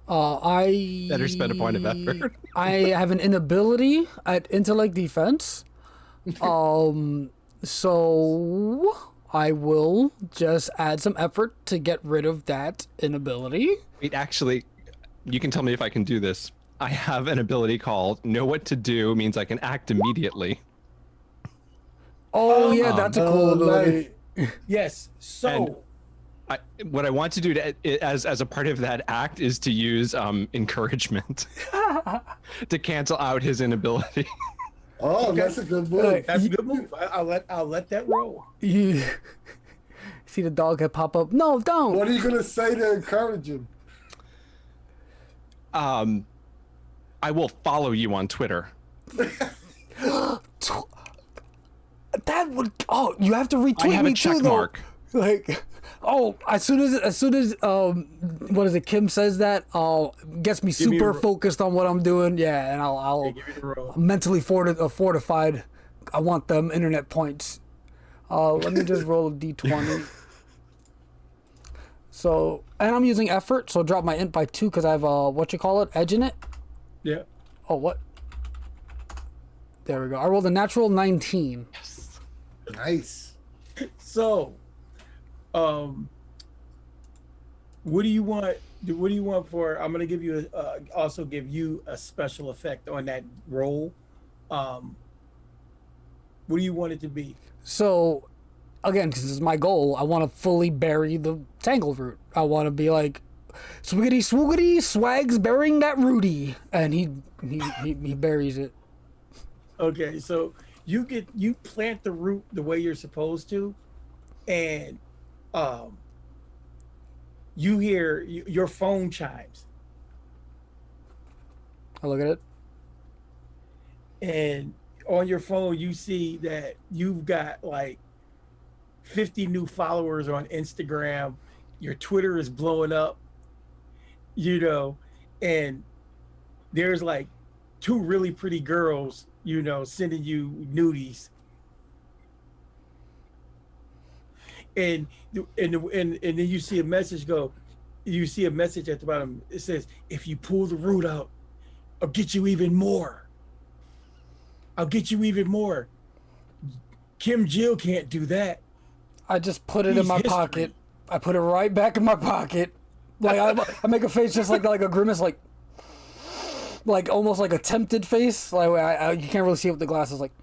I Better spend a point of effort. I have an inability at intellect defense. So I will just add some effort to get rid of that inability. Wait, actually, you can tell me if I can do this. I have an ability called Know What to Do, means I can act immediately. Oh yeah, that's a cool ability. Yes. So. What I want to do as a part of that act is to use encouragement to cancel out his inability. Oh, Okay. that's a good move. That's a good move. I'll let that roll. You see the dog head pop up. No, don't. What are you gonna say to encourage him? I will follow you on Twitter. That would. Oh, you have to retweet I have me a check too, though. mark. Like, oh, as soon as what is it? Kim says that. Gets me me a super ro- focused on what I'm doing. Yeah, and I'll Give me the roll. mentally fortified. I want them internet points. Let me just roll a d20. So, and I'm using effort, so drop my int by 2 because I have edge in it. Yeah. Oh, what? There we go. I rolled a natural 19. Nice. So, what do you want? What do you want for? I'm gonna give you also give you a special effect on that roll. What do you want it to be? So, again, because this is my goal, I want to fully bury the Tangle root. I want to be like, swiggity swoogity, Swag's burying that rooty, and he buries it. Okay, so you plant the root the way you're supposed to, and you hear your phone chimes, I look at it. and on your phone you see that you've got like 50 new followers on Instagram. Your Twitter is blowing up, and there's like 2 really pretty girls, sending you nudies. and and then you see a message go. You see a message at the bottom. It says, "If you pull the root out, I'll get you even more. I'll get you even more." Kim Jill can't do that. I just put it in He's my history. pocket. I put it right back in my pocket. Like I make a face just like a grimace, like almost like a tempted face. Like you can't really see it with the glasses, like.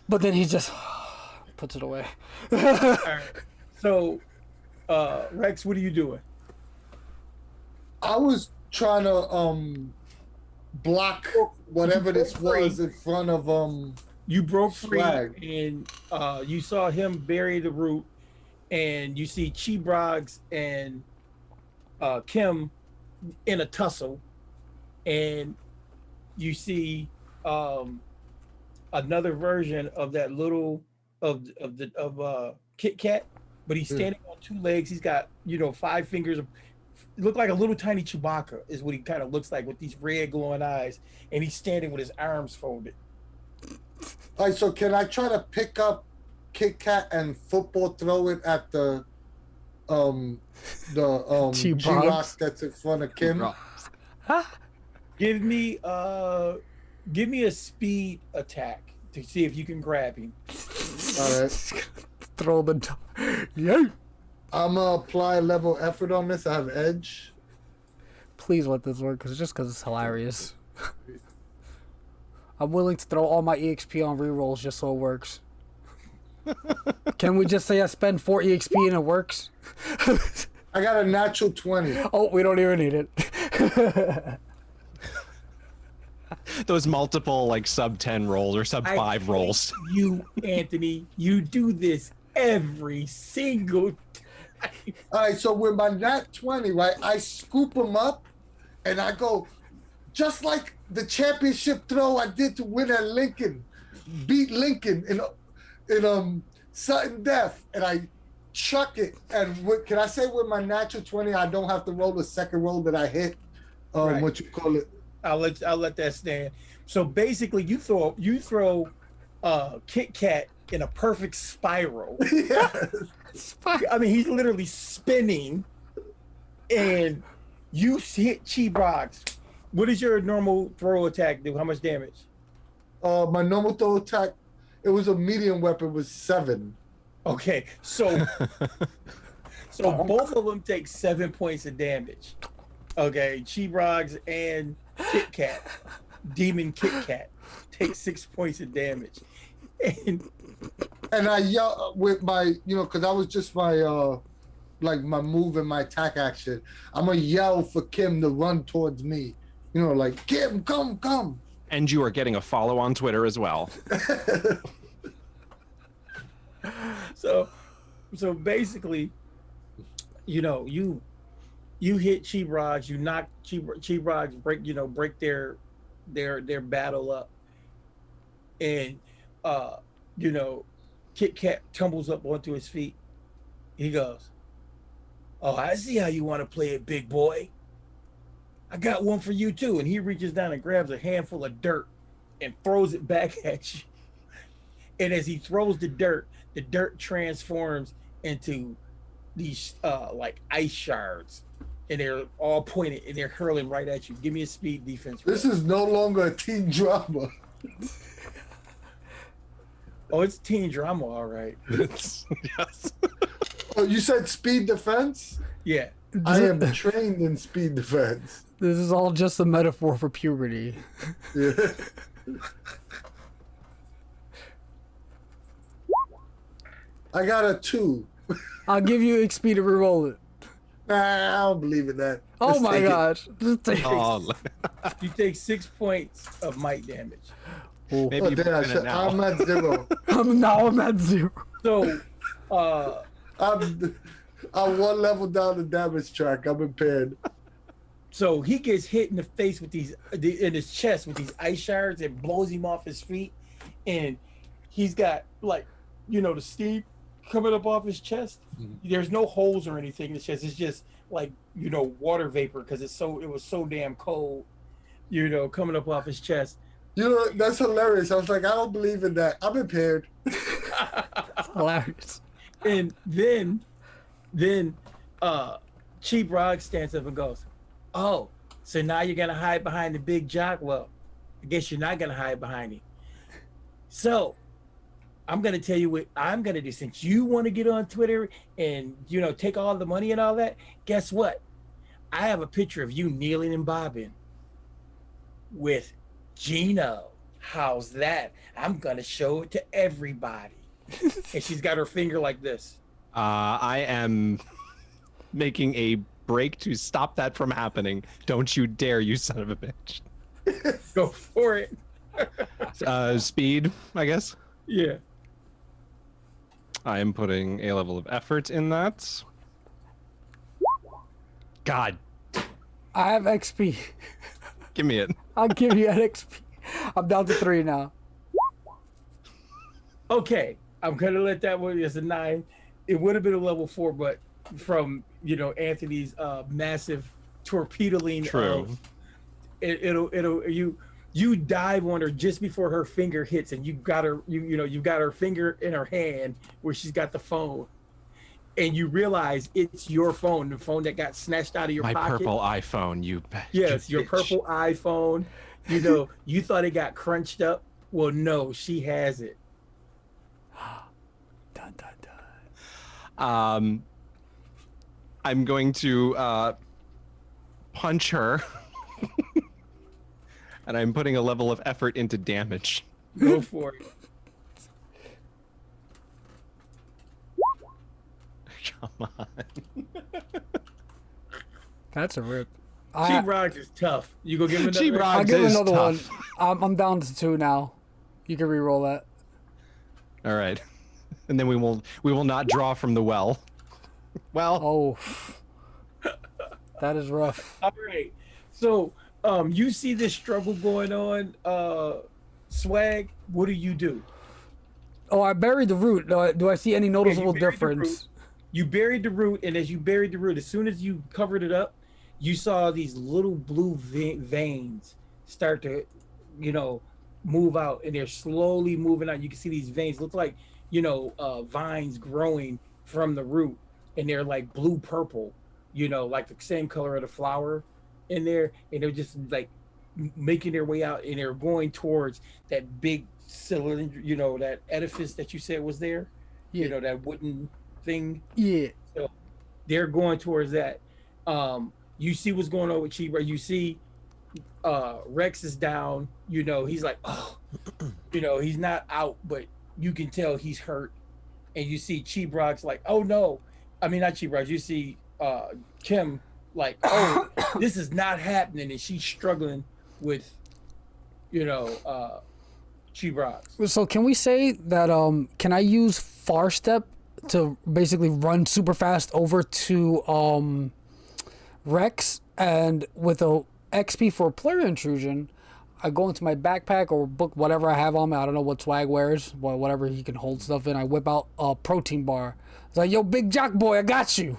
But then he just puts it away. All right. So, Rex, what are you doing? I was trying to block whatever this was in front of You broke free, Swag. and you saw him bury the root, and you see Chi-Broggs and Kim in a tussle, and you see another version of that little of Kit Kat, but he's standing on two legs. He's got 5 fingers. Look like a little tiny Chewbacca is what he kind of looks like, with these red glowing eyes, and he's standing with his arms folded. All right, so can I try to pick up Kit Kat and football throw it at the G-Rock that's in front of Kim? Give me a speed attack to see if you can grab him. All right. Throw the yeah. I'm gonna apply level effort on this. I have edge. Please let this work, because it's hilarious. I'm willing to throw all my EXP on rerolls just so it works. Can we just say I spend 4 EXP and it works? I got a natural 20. Oh, we don't even need it. Those multiple like sub 10 rolls or sub 5 rolls. You, Anthony, you do this every single time. All right, so with my nat 20, right, I scoop them up and I go, just like the championship throw I did to win at Lincoln, beat Lincoln in sudden death, and I chuck it. And can I say with my natural 20, I don't have to roll the second roll that I hit? Right. What you call it? I'll let that stand. So basically, you throw Kit Kat in a perfect spiral. Yeah. I mean, he's literally spinning, and you hit Chi-Broggs. What does your normal throw attack do? How much damage? My normal throw attack, it was a medium weapon, was 7. Okay, so both of them take 7 points of damage. Okay, Chi-Broggs and Kit Kat, Demon Kit Kat, take 6 points of damage. And I yell with my, because that was just my, my move and my attack action. I'm going to yell for Kim to run towards me. Like, Kim, come. And you are getting a follow on Twitter as well. So basically, you hit Chi-Broggs, you knock Chi-Broggs, break their battle up, and Kit Kat tumbles up onto his feet. He goes, "Oh, I see how you want to play it, big boy. I got one for you too." And he reaches down and grabs a handful of dirt and throws it back at you. And as he throws the dirt transforms into these like ice shards, and they're all pointed and they're hurling right at you. Give me a speed defense. This is no longer a teen drama. Oh, it's teen drama, all right. Yes. Oh, you said speed defense? Yeah. I am trained in speed defense. This is all just a metaphor for puberty. Yeah. I got a 2. I'll give you XP to reroll it. Nah, I don't believe in that. Oh Let's my take it. gosh. Just take Oh, You take 6 points of might damage. maybe Oh, you damn, put in it now. I'm at 0. I'm at 0. So I'm 1 level down the damage track. I'm impaired. So he gets hit in the face with in his chest with these ice shards. It blows him off his feet, and he's got the steam coming up off his chest. Mm-hmm. There's no holes or anything in his chest. It's just water vapor because it was so damn cold, coming up off his chest. That's hilarious. I was like, I don't believe in that. I'm impaired. That's hilarious. And then Cheap Rod stands up and goes, "Oh, so now you're gonna hide behind the big jock? Well, I guess you're not gonna hide behind him. So I'm gonna tell you what I'm gonna do. Since you want to get on Twitter and take all the money and all that, guess what? I have a picture of you kneeling and bobbing with Gino. How's that? I'm gonna show it to everybody." And she's got her finger like this. I am making a break to stop that from happening. Don't you dare, you son of a bitch. Go for it. Speed, I guess. Yeah. I am putting a level of effort in that. God, I have XP. give me it. I'll give you an XP. I'm down to 3 now. Okay, I'm gonna let that one as a 9. It would have been a level 4, but from Anthony's massive torpedoing True. of it'll you dive on her just before her finger hits, and you've got her finger in her hand where she's got the phone, and you realize it's your phone, the phone that got snatched out of your My pocket. purple iPhone, you Yes, you your bitch. purple iPhone. You thought it got crunched up. Well, no, she has it. Dun, dun, dun. I'm going to punch her. And I'm putting a level of effort into damage. Go for it. Come on. That's a rip. Cheap Rocks is tough. You go give him another. Cheap Rocks I'll give is another tough. one. I'm down to 2 now. You can re-roll that. All right. And then we will not draw from the well. Well, Oh. That is rough. All right. So, you see this struggle going on, Swag. What do you do? Oh, I buried the root. Do I see any noticeable buried the difference? You buried the root, and as you buried the root, as soon as you covered it up, you saw these little blue veins start to, move out, and they're slowly moving out. You can see these veins look like, vines growing from the root, and they're like blue purple, like the same color of the flower in there, and they're just like making their way out, and they're going towards that big cylinder, that edifice that you said was there, Yeah. that wooden thing. Yeah. So they're going towards that. You see what's going on with Chiba. You see Rex is down. He's like, oh, he's not out, but you can tell he's hurt. And you see Chibrock's like, oh no. I mean, not Chibrock. You see Kim like, oh, this is not happening. And she's struggling with, Chibrock. So can we say that can I use Far Step to basically run super fast over to Rex, and with a XP for player intrusion, I go into my backpack or book whatever I have on me. I don't know what Swag wears, whatever he can hold stuff in. I whip out a protein bar. It's like, yo, big jock boy, I got you.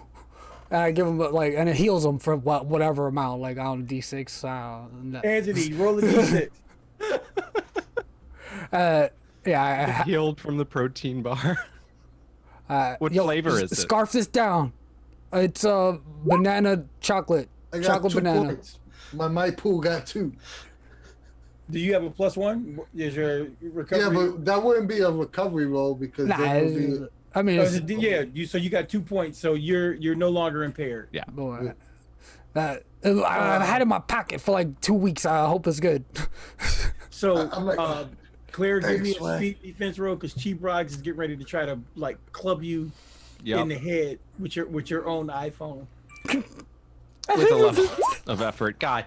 And I give him and it heals him for whatever amount, like I don't know, D6. Anthony, roll a D6. Yeah. healed from the protein bar. What Yo, flavor is it? Scarf this down. It's banana chocolate. I got Chocolate 2 banana. points. My pool got 2. Do you have a +1? Is your recovery? Yeah, but that wouldn't be a recovery roll because Nah, that would be. I mean, You got 2 points, so you're no longer impaired. Yeah. boy, I've had it in my pocket for like 2 weeks. I hope it's good. So, I'm like, Claire, give me thanks, a man. speed defense roll because Cheap Rocks is getting ready to try to club you Yep. in the head with your own iPhone. With a level of effort. God.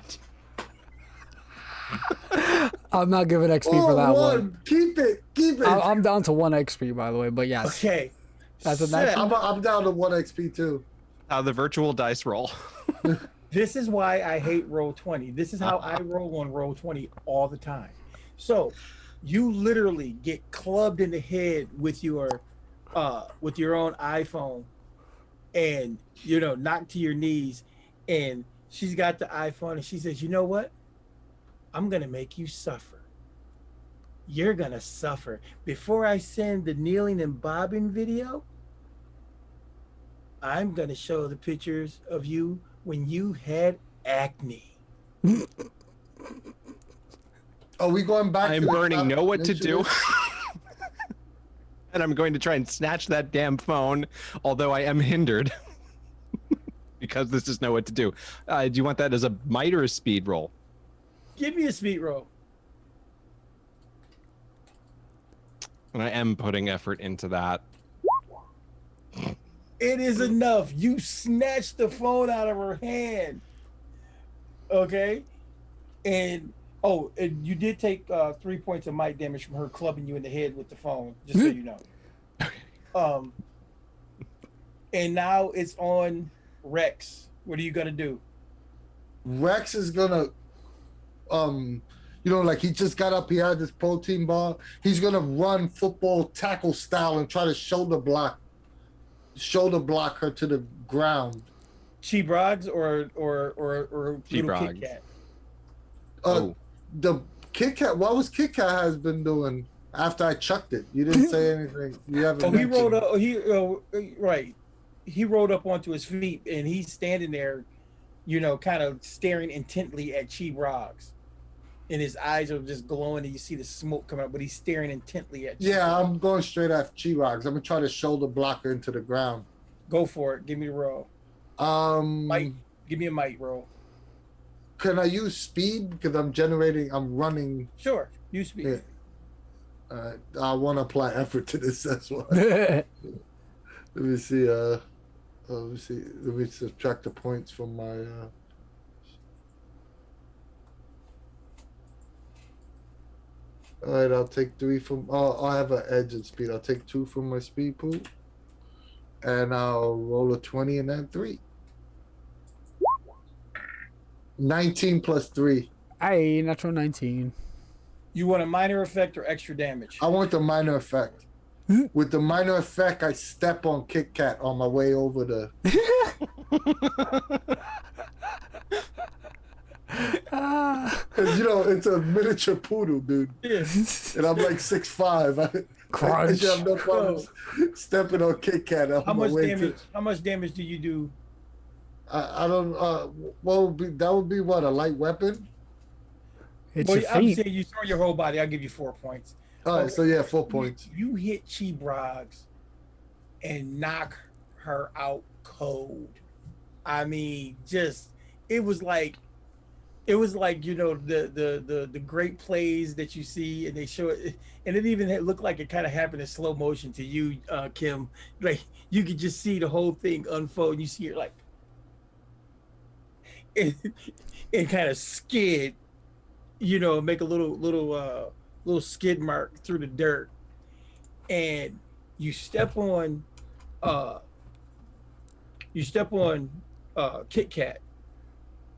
I'm not giving XP for that one. Keep it. I'm down to 1 XP, by the way, but yes. Okay. That's a Set. natural- I'm down to 1 XP too. How the virtual dice roll. This is why I hate Roll20. This is how I roll on Roll20 all the time. So, you literally get clubbed in the head with your own iPhone, and knocked to your knees. And she's got the iPhone, and she says, "You know what? I'm gonna make you suffer. You're gonna suffer. Before I send the kneeling and bobbing video, I'm gonna show the pictures of you when you had acne. Are we going back I to am the burning know what to do. initiative? And I'm going to try and snatch that damn phone, although I am hindered because this is know what to do. Do you want that as a might or a speed roll? Give me a speed roll. And I am putting effort into that. It is enough. You snatched the phone out of her hand. Okay? And and you did take 3 points of might damage from her clubbing you in the head with the phone, just so you know. And now it's on Rex. What are you gonna do? Rex is gonna, like he just got up, he had this protein bar. He's gonna run football tackle style and try to shoulder block her to the ground. Chi Broggs or Chi little Broggs. Kit Kat? The Kit Kat. What was Kit Kat has been doing after I chucked it? You didn't say anything. You haven't. Oh, he mentioned- rolled up. Right. He rolled up onto his feet and he's standing there, kind of staring intently at Chi Broggs. And his eyes are just glowing and you see the smoke coming up, but he's staring intently at you. Yeah, I'm going straight after Chi-Rogs. I'm gonna try to shoulder block her into the ground. Go for it. Give me the roll. Might. Give me a might roll. Can I use speed because I'm running? Sure. You speak. Yeah. I want to apply effort to this as well. Let me see. Let me see. Let me subtract the points from my. All right, I'll take 3 from. Oh, I have an edge in speed. I'll take 2 from my speed pool, and I'll roll a 20 and then 3. 19 plus 3. Aye, natural 19. You want a minor effect or extra damage? I want the minor effect. With the minor effect, I step on Kit Kat on my way over the. Because, it's a miniature poodle, dude. Yeah. And I'm like 6'5". I Crunch. should have no problems stepping on Kit Kat on How my much way damage? to. How much damage do you do? I don't. What would be that? Would be what, a light weapon? It's Well, your I'm feet. saying you throw your whole body. I'll give you 4 points. All right, Okay. so yeah, 4 points. You hit Chi Broggs and knock her out cold. I mean, it was like the great plays that you see and they show it, and it even looked like it kind of happened in slow motion to you, Kim. Like you could just see the whole thing unfold. You see it like and kind of skid, make a little skid mark through the dirt, and you step on Kit Kat,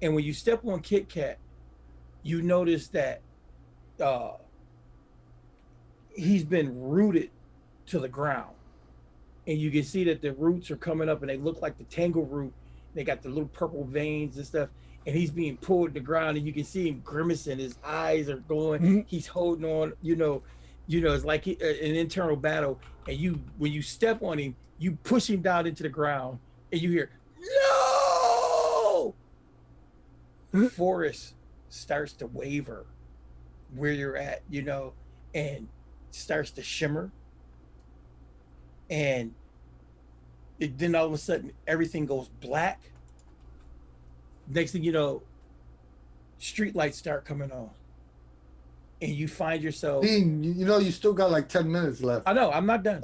and when you step on Kit Kat, you notice that he's been rooted to the ground, and you can see that the roots are coming up and they look like the Tangle root. They got the little purple veins and stuff, and he's being pulled to the ground, and you can see him grimacing. His eyes are going. He's holding on. It's like an internal battle. And when you step on him, you push him down into the ground, and you hear no. Forest starts to waver where you're at, and starts to shimmer, and then all of a sudden everything goes black. Next thing you know, street lights start coming on, and you find yourself. Dean, you still got like 10 minutes left. I know, I'm not done.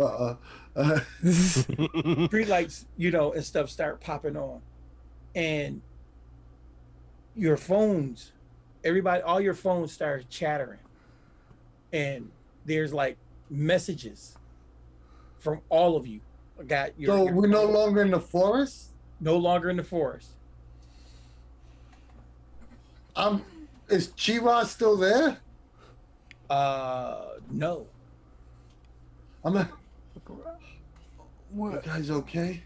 Street Street lights, and stuff start popping on, and your phones, all your phones start chattering, and there's like messages from all of you. So we're no longer in the forest? No longer in the forest. Is Chiwa still there? No. You guys okay?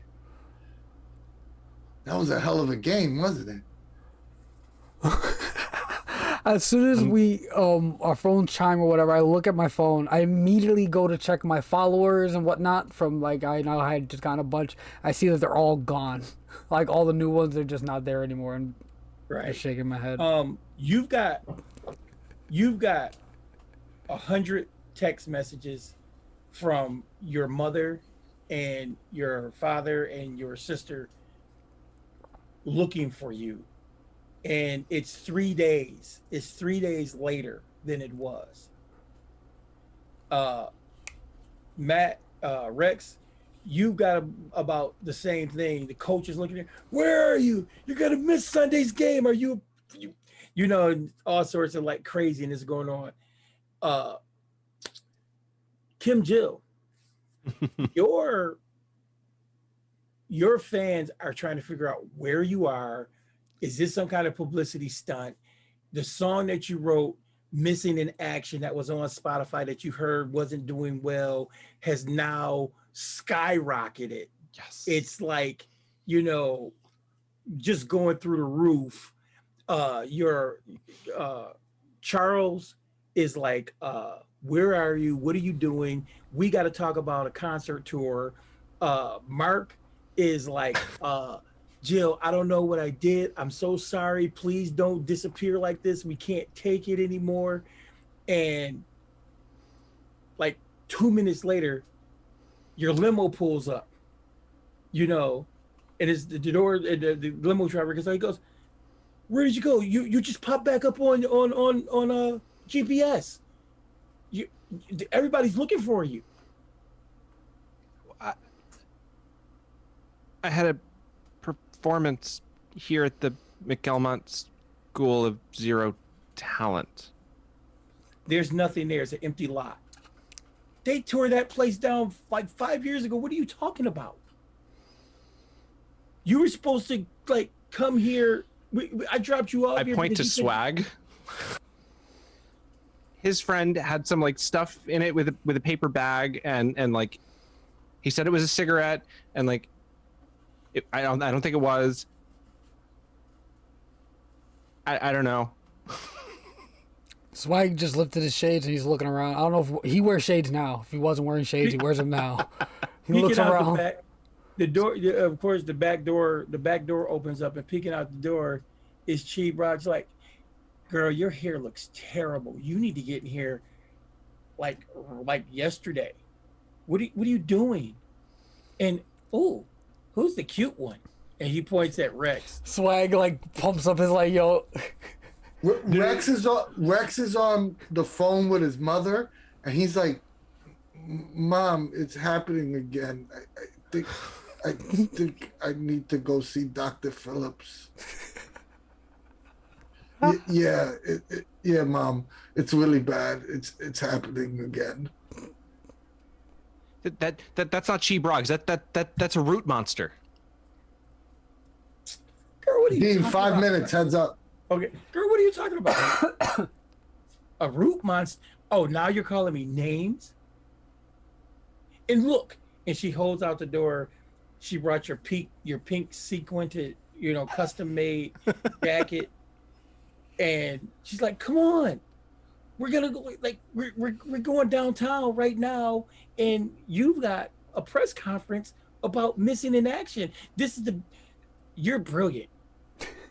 That was a hell of a game, wasn't it? As soon as we our phones chime or whatever, I look at my phone. I immediately go to check my followers and whatnot. From like I know I had just gotten a bunch. I see that they're all gone. Like all the new ones, they're just not there anymore. And Right. just shaking my head. You've got 100 text messages from your mother and your father and your sister looking for you, and it's 3 days. It's 3 days later than it was. Matt, Rex, you got about the same thing. The coach is looking at, where are you? You're gonna miss Sunday's game. Are you, you know, all sorts of like craziness going on. Kim Jill, your fans are trying to figure out where you are. Is this some kind of publicity stunt? The song that you wrote, Missing in Action, that was on Spotify that you heard wasn't doing well, has now skyrocketed. Yes. It's like, you know, just going through the roof. Your Charles is like, where are you? What are you doing? We got to talk about a concert tour. Mark is like, Jill, I don't know what I did. I'm so sorry. Please don't disappear like this. We can't take it anymore. And like 2 minutes later, your limo pulls up, you know, and it's the door, the limo driver goes, where did you go? You just popped back up on GPS. Everybody's looking for you. I had a performance here at the McElmont School of Zero Talent. There's nothing there. It's an empty lot. They tore that place down like 5 years ago. What are you talking about? You were supposed to like come here. I dropped you off. I here point to because Swag. His friend had some like stuff in it with a paper bag, and like he said it was a cigarette, and like I don't think it was. I don't know. Swag just lifted his shades and he's looking around. I don't know if he wears shades now. If he wasn't wearing shades, he wears them now. He looks peeking out around. the back, the door, of course, the back door opens up, and peeking out the door is Chi Brock's like, girl, your hair looks terrible. You need to get in here like yesterday. What are you doing? And oh, who's the cute one? And he points at Rex. Swag like pumps up his like, yo. Rex is on the phone with his mother, and he's like, Mom, it's happening again. I think I need to go see Dr. Phillips. Yeah, yeah, Mom, it's really bad. It's happening again. That's not Chi Broggs. That's a root monster. Girl, what are you Dean, talking 5 about? minutes, heads up. Okay, girl, what are you talking about? A root monster? Oh, now you're calling me names? And look, and she holds out the door. She brought your pink sequined, custom made jacket, and she's like, "Come on, we're gonna go. Like we're going downtown right now, and you've got a press conference about Missing in Action. You're brilliant.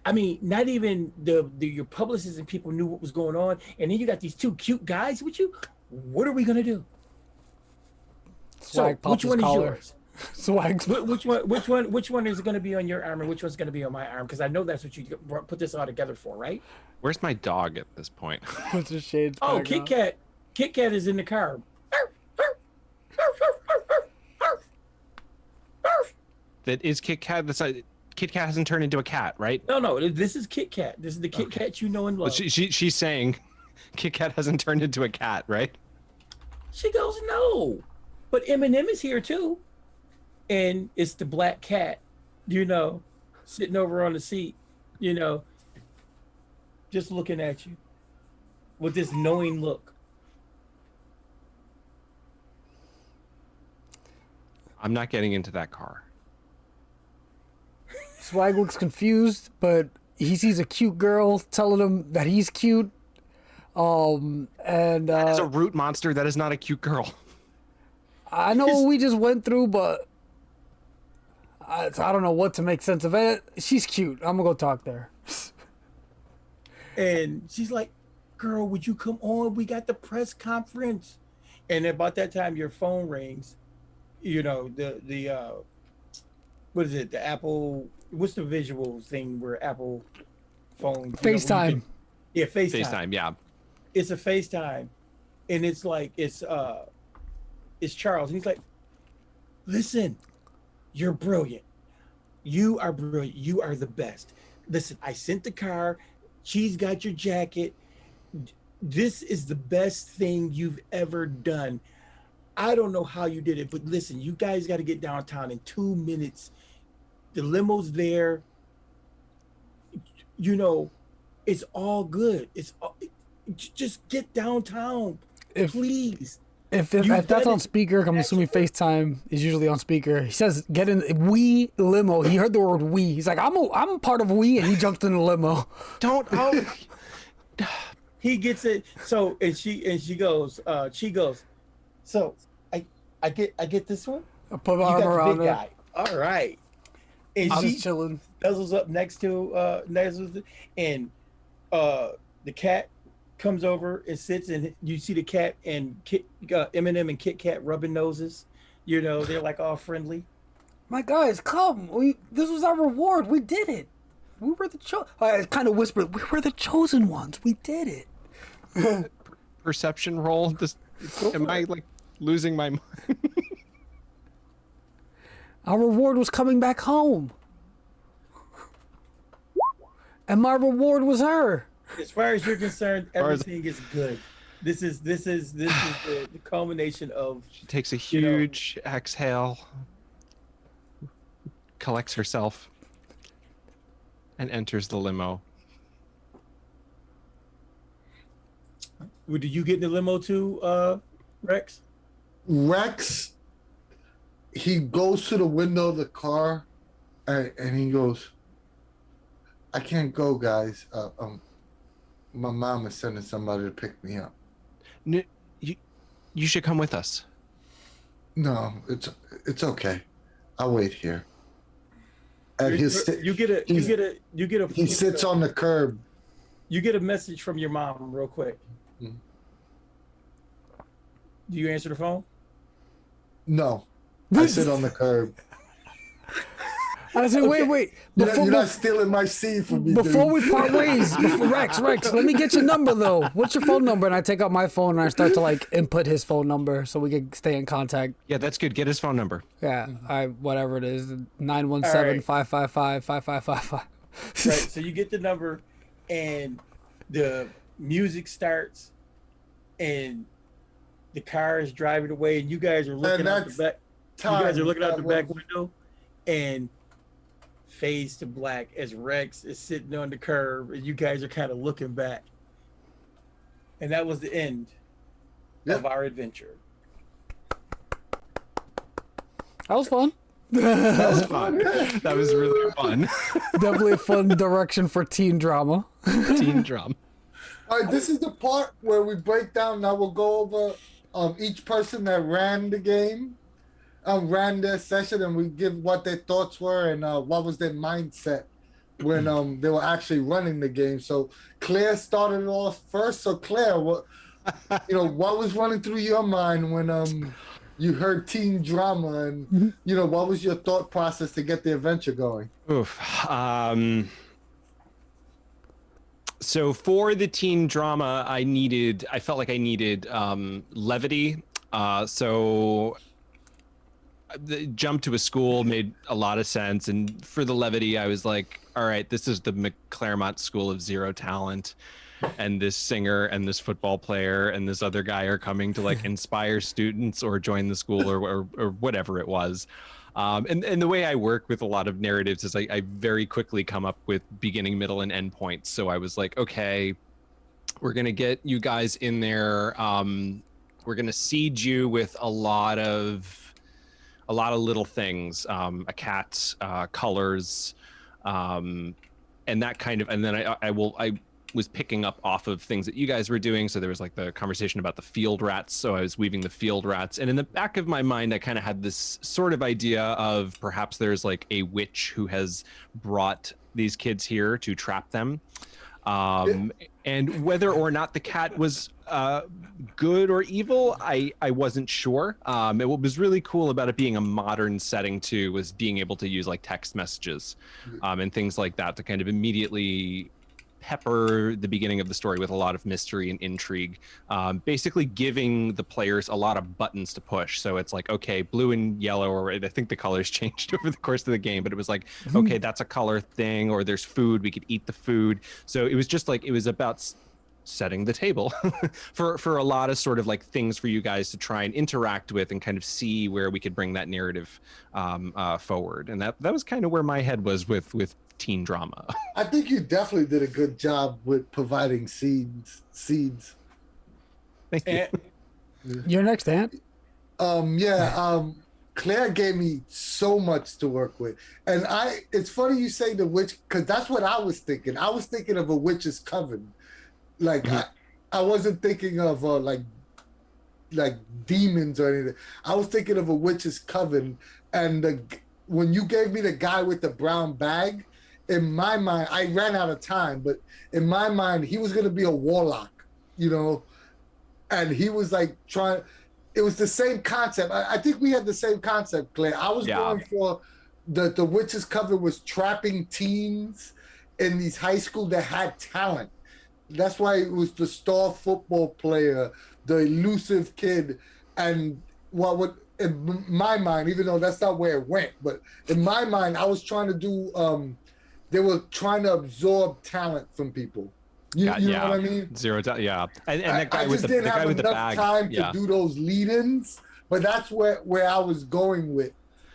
I mean, not even your publicists and people knew what was going on, and then you got these two cute guys with you. What are we gonna do?" Swag So, which one is yours? Swag's Which one is going to be on your arm, and which one's going to be on my arm? Because I know that's what you put this all together for, right? Where's my dog at this point? puts his shades Oh, back Kit on. Kat. Kit Kat is in the car. That is Kit Kat. Kit Kat hasn't turned into a cat, right? No, this is Kit Kat. This is the Kit Kat you know and love. But she's saying Kit Kat hasn't turned into a cat, right? She goes, no. But Eminem is here too. And it's the black cat, sitting over on the seat, just looking at you with this knowing look. I'm not getting into that car. Swag looks confused, but he sees a cute girl telling him that he's cute, And As a root monster, that is not a cute girl. I know what we just went through, but I don't know what to make sense of it. She's cute. I'm gonna go talk to her. And she's like, "Girl, would you come on? We got the press conference." And about that time, your phone rings. You know the what is it? The Apple. What's the visual thing where Apple phone? FaceTime. Yeah, FaceTime. FaceTime, yeah. It's a FaceTime, and it's like it's Charles, and he's like, "Listen, you're brilliant. You are brilliant. You are the best. Listen, I sent the car. She's got your jacket. This is the best thing you've ever done. I don't know how you did it, but listen, you guys got to get downtown in 2 minutes. The limo's there. You know, it's all good. Just get downtown, please." If that's on speaker, I'm assuming FaceTime is usually on speaker. He says, "Get in we limo." He heard the word "we." He's like, "I'm part of we," and he jumped in the limo. Don't. Oh. He gets it. So she goes. So I get this one. I put my You arm got the around big her. guy. All right. And I'm she just chilling. nuzzles up next to and the cat comes over and sits, and you see the cat and Eminem and Kit Kat rubbing noses. You know, they're like all friendly. My guys, come. This was our reward. We did it. We were the I kind of whispered, "We were the chosen ones. We did it." Perception roll. Am I like losing my mind? Our reward was coming back home. And my reward was her. As far as you're concerned, everything is good. This is the culmination of. She takes a huge exhale, collects herself, and enters the limo. Did you get in the limo too, Rex? Rex, he goes to the window of the car, and he goes, "I can't go, guys. My mom is sending somebody to pick me up." You should come with us. No, it's okay. I'll wait here. And You get a. He sits on the curb. You get a message from your mom real quick. Mm. Do you answer the phone? No, I sit on the curb. I said, wait. You're not stealing my seed from me, Before dude. we part ways, Rex, let me get your number though. What's your phone number? And I take out my phone and I start to like input his phone number so we can stay in contact. Yeah, that's good. Get his phone number. Yeah, whatever it is, 917-555-5555. Right. So you get the number, and the music starts, and the car is driving away, and you guys are looking out the back. You guys are looking out the back window, and fades to black as Rex is sitting on the curb, and you guys are kind of looking back. And that was the end of our adventure. That was fun. That was fun. That was really fun. Definitely a fun direction for teen drama. Teen drum. All right, this is the part where we break down. Now we'll go over each person that ran the game, ran their session, and we give what their thoughts were and what was their mindset when they were actually running the game. So Claire started off first. So Claire, what was running through your mind when you heard teen drama, and what was your thought process to get the adventure going? Oof. So for the teen drama, I felt like I needed levity. So the jump to a school made a lot of sense. And for the levity, I was like, all right, this is the McClaremont School of Zero Talent. And this singer and this football player and this other guy are coming to like inspire students or join the school or whatever it was. And the way I work with a lot of narratives is I very quickly come up with beginning, middle, and end points. So I was like, okay, we're going to get you guys in there. We're going to seed you with a lot of little things, a cat, colors, and that kind of, and then I was picking up off of things that you guys were doing. So there was like the conversation about the field rats. So I was weaving the field rats. And in the back of my mind, I kind of had this sort of idea of perhaps there's like a witch who has brought these kids here to trap them. And whether or not the cat was good or evil, I wasn't sure. What was really cool about it being a modern setting too was being able to use like text messages and things like that to kind of immediately pepper the beginning of the story with a lot of mystery and intrigue, basically giving the players a lot of buttons to push. So it's like, okay, blue and yellow, or I think the colors changed over the course of the game, but it was like, okay, that's a color thing, or there's food, we could eat the food. So it was just like, it was about setting the table for a lot of sort of like things for you guys to try and interact with and kind of see where we could bring that narrative forward. And that was kind of where my head was with teen drama. I think you definitely did a good job with providing seeds. Thank you. You're next, Ant. Claire gave me so much to work with. And it's funny you say the witch, because that's what I was thinking. I was thinking of a witch's coven. Like, I wasn't thinking of like demons or anything. I was thinking of a witch's coven. And when you gave me the guy with the brown bag, in my mind, I ran out of time, but in my mind, he was going to be a warlock, you know? And he was like it was the same concept. I think we had the same concept, Claire. I was going for the witch's coven was trapping teens in these high school that had talent. That's why it was the star football player, the elusive kid. And in my mind, even though that's not where it went, but in my mind, I was trying to do, they were trying to absorb talent from people. You know what I mean? Zero talent, yeah. And that guy I with just the didn't guy have with the enough bag. time to do those lead-ins, but that's where I was going with.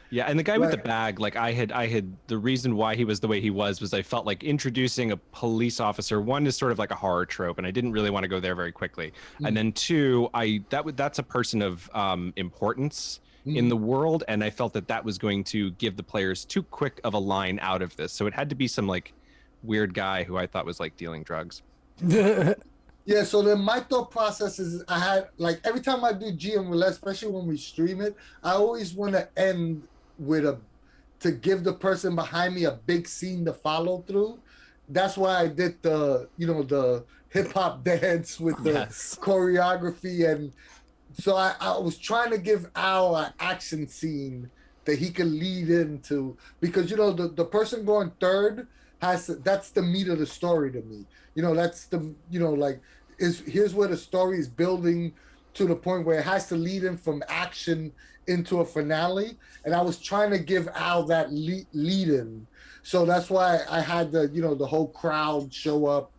Yeah, and the guy with the bag, like I had the reason why he was the way he was I felt like introducing a police officer, one is sort of like a horror trope, and I didn't really want to go there very quickly. And then two, that's a person of importance in the world, and I felt that was going to give the players too quick of a line out of this. So it had to be some like weird guy who I thought was like dealing drugs. Yeah, so then my thought process is I had, like, every time I do GM Roulette, especially when we stream it, I always want to end with to give the person behind me a big scene to follow through. That's why I did the hip hop dance with the choreography. And so I was trying to give Al an action scene that he could lead into, because, the person going third that's the meat of the story to me. That's the, here's where the story is building to the point where it has to lead in from action into a finale. And I was trying to give Al that lead in. So that's why I had the whole crowd show up.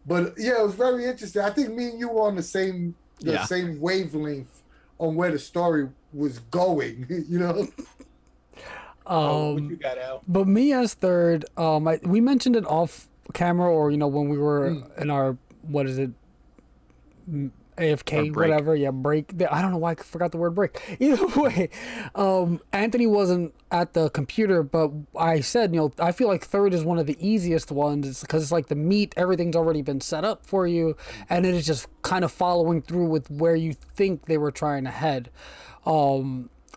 But yeah, it was very interesting. I think me and you were on the same wavelength on where the story was going, What you got, Al? But me as third, we mentioned it off camera, or when we were in our, what is it, AFK, whatever, break. I don't know why I forgot the word break. Either way, Anthony wasn't at the computer, but I said, I feel like third is one of the easiest ones, because it's like the meat, everything's already been set up for you, and it is just kind of following through with where you think they were trying to head.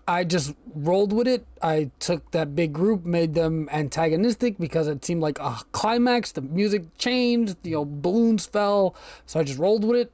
I just rolled with it. I took that big group, made them antagonistic because it seemed like a climax. The music changed, balloons fell, so I just rolled with it.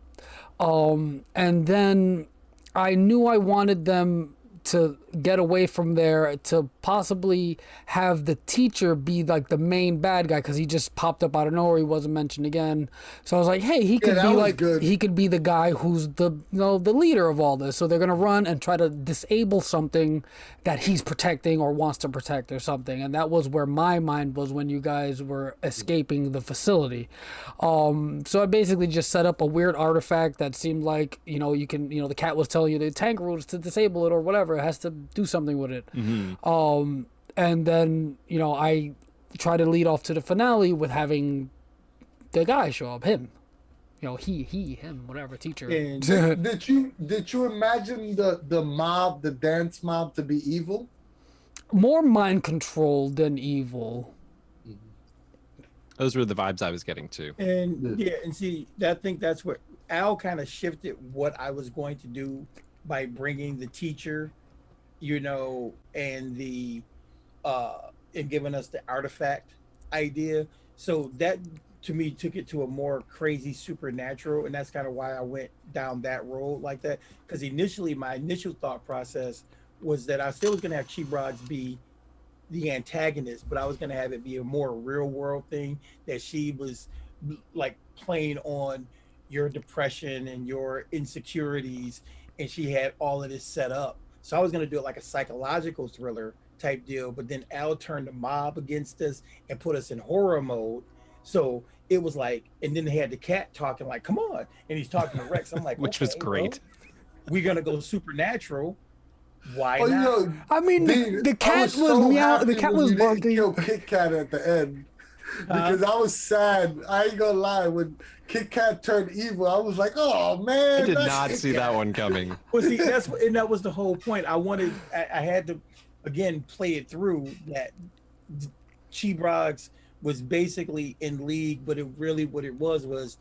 And then I knew I wanted them to get away from there, to possibly have the teacher be like the main bad guy, because he just popped up out of nowhere. He wasn't mentioned again. So I was like, hey, he could be like, he could be the guy who's the the leader of all this. So they're gonna run and try to disable something that he's protecting or wants to protect or something. And that was where my mind was when you guys were escaping the facility. So I basically just set up a weird artifact that seemed like, you can, the cat was telling you the Tangle rules to disable it or whatever. It has to do something with it. And then, I try to lead off to the finale with having the guy show up, him. Him, whatever, teacher. And did you imagine the mob, the dance mob, to be evil? More mind controlled than evil. Those were the vibes I was getting to. And yeah, and see, I think that's what Al kind of shifted what I was going to do by bringing the teacher, and the and giving us the artifact idea. So that to me took it to a more crazy supernatural, and that's kind of why I went down that road like that. Because initially, my initial thought process was that I still was going to have Cheebrogs be the antagonist, but I was going to have it be a more real world thing, that she was like playing on your depression and your insecurities, and she had all of this set up. So I was going to do it like a psychological thriller type deal, but then Al turned the mob against us and put us in horror mode. So it was like, and then they had the cat talking like, "Come on," and he's talking to Rex. I'm like, Which was great. We're gonna go supernatural. Why Oh, not? I mean, the cat was so meow. The happy cat when was you didn't barking. kill Kit Kat at the end. Because I was sad. I ain't gonna lie. When Kit Kat turned evil, I was like, "Oh man!" I did that's not Kit see Kat." that one coming. Well, see, that was the whole point. I had to again play it through that Cheebrogs was basically in league, but it really what it was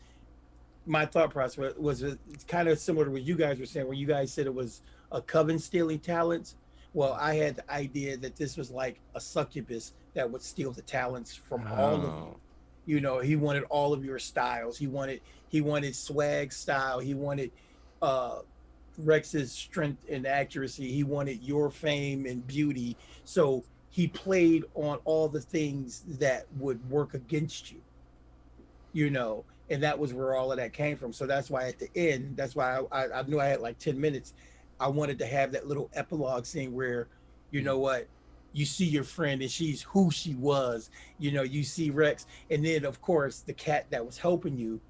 my thought process was it's kind of similar to what you guys were saying, where you guys said it was a coven stealing talents. Well, I had the idea that this was like a succubus that would steal the talents from all of you. He wanted all of your styles. He wanted swag style. He wanted Rex's strength and accuracy. He wanted your fame and beauty. So he played on all the things that would work against you, and that was where all of that came from. So that's why at the end, that's why I knew I had like 10 minutes. I wanted to have that little epilogue scene where, what, you see your friend and she's who she was, you see Rex. And then of course the cat that was helping you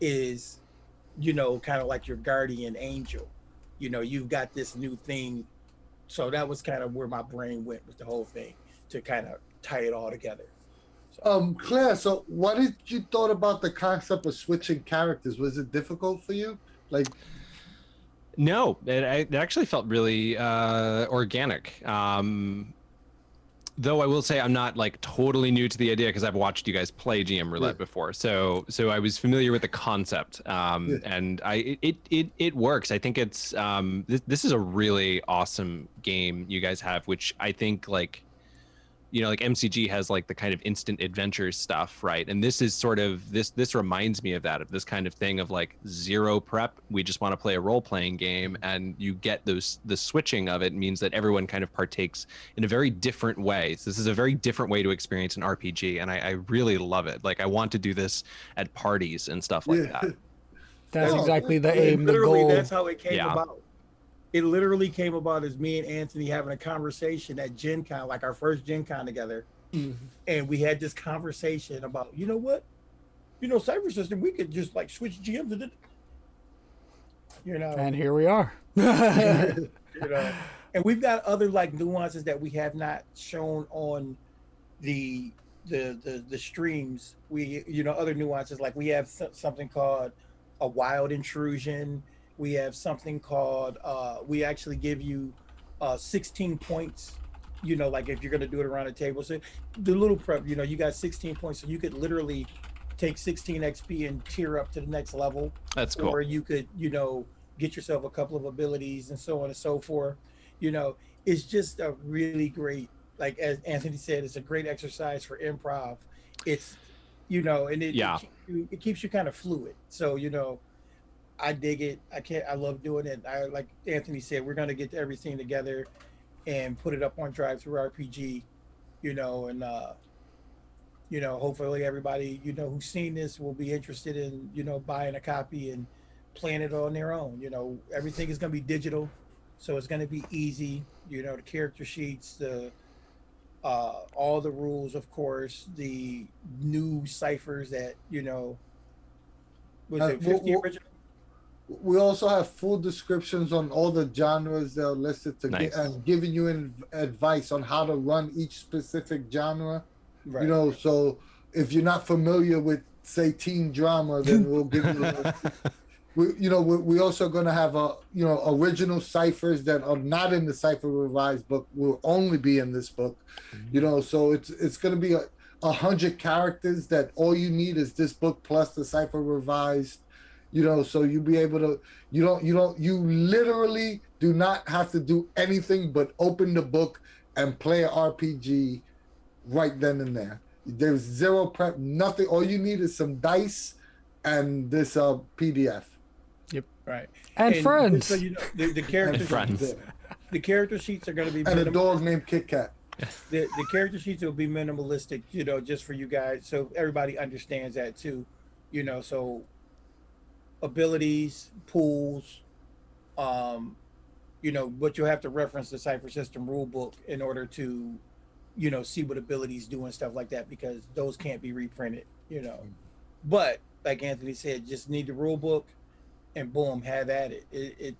is, kind of like your guardian angel. You've got this new thing. So that was kind of where my brain went with the whole thing, to kind of tie it all together. Claire, so what did you thought about the concept of switching characters? Was it difficult for you? Like, No, it actually felt really organic. Though I will say I'm not like totally new to the idea, because I've watched you guys play GM Roulette before, so I was familiar with the concept, and it works. I think it's this is a really awesome game you guys have, which I think like MCG has like the kind of instant adventure stuff, right? And this is sort of this reminds me of that, of this kind of thing of like zero prep. We just want to play a role-playing game, and you get the switching of it means that everyone kind of partakes in a very different way. So this is a very different way to experience an RPG, and I really love it. Like I want to do this at parties and stuff like that. That's exactly the aim, the Literally, goal. that's how it came about. It literally came about as me and Anthony having a conversation at Gen Con, like our first Gen Con together. And we had this conversation about, what? Cypher System, we could just like switch GMs to And here we are. and we've got other like nuances that we have not shown on the streams. We, other nuances, like we have something called a wild intrusion. We have something called, we actually give you 16 points, like if you're going to do it around the table. So the little prep, you got 16 points. So you could literally take 16 XP and tier up to the next level. That's cool. Or you could, get yourself a couple of abilities and so on and so forth. It's just a really great, like as Anthony said, it's a great exercise for improv. It's, and it keeps you kind of fluid. So, I dig it. I love doing it. Like Anthony said, we're going to get everything together and put it up on Drive Through RPG, and hopefully everybody, who's seen this will be interested in, buying a copy and playing it on their own. Everything is going to be digital, so it's going to be easy. The character sheets, the all the rules, of course, the new ciphers that, was it 50 original? we also have full descriptions on all the genres that are listed to Nice. and giving you advice on how to run each specific genre. Right. So if you're not familiar with, say, teen drama, then we'll give you. We also going to have original ciphers that are not in the Cypher Revised book will only be in this book. So it's going to be 100 characters that all you need is this book plus the Cypher Revised. So you'll be able to. You literally do not have to do anything but open the book and play an RPG right then and there. There's zero prep, nothing. All you need is some dice and this PDF. Yep. Right. And friends. So the character And friends. The character sheets are going to be And a dog named Kit Kat. the character sheets will be minimalistic, just for you guys, so everybody understands that too. So abilities, pools, but you'll have to reference the Cypher System rule book in order to, see what abilities do and stuff like that, because those can't be reprinted, But like Anthony said, just need the rule book and boom, have at it.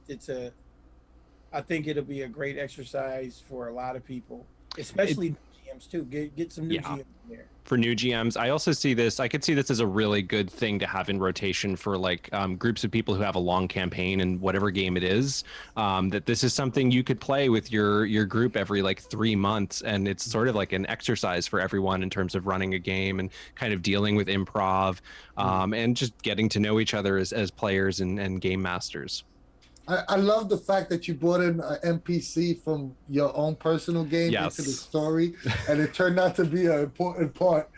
I think it'll be a great exercise for a lot of people, especially GMs too. Get some new GMs in there. For new GMs, I also see this. I could see this as a really good thing to have in rotation for like groups of people who have a long campaign in whatever game it is. That this is something you could play with your group every like 3 months, and it's sort of like an exercise for everyone in terms of running a game and kind of dealing with improv, and just getting to know each other as players and game masters. I love the fact that you brought in an NPC from your own personal game into the story, and it turned out to be an important part.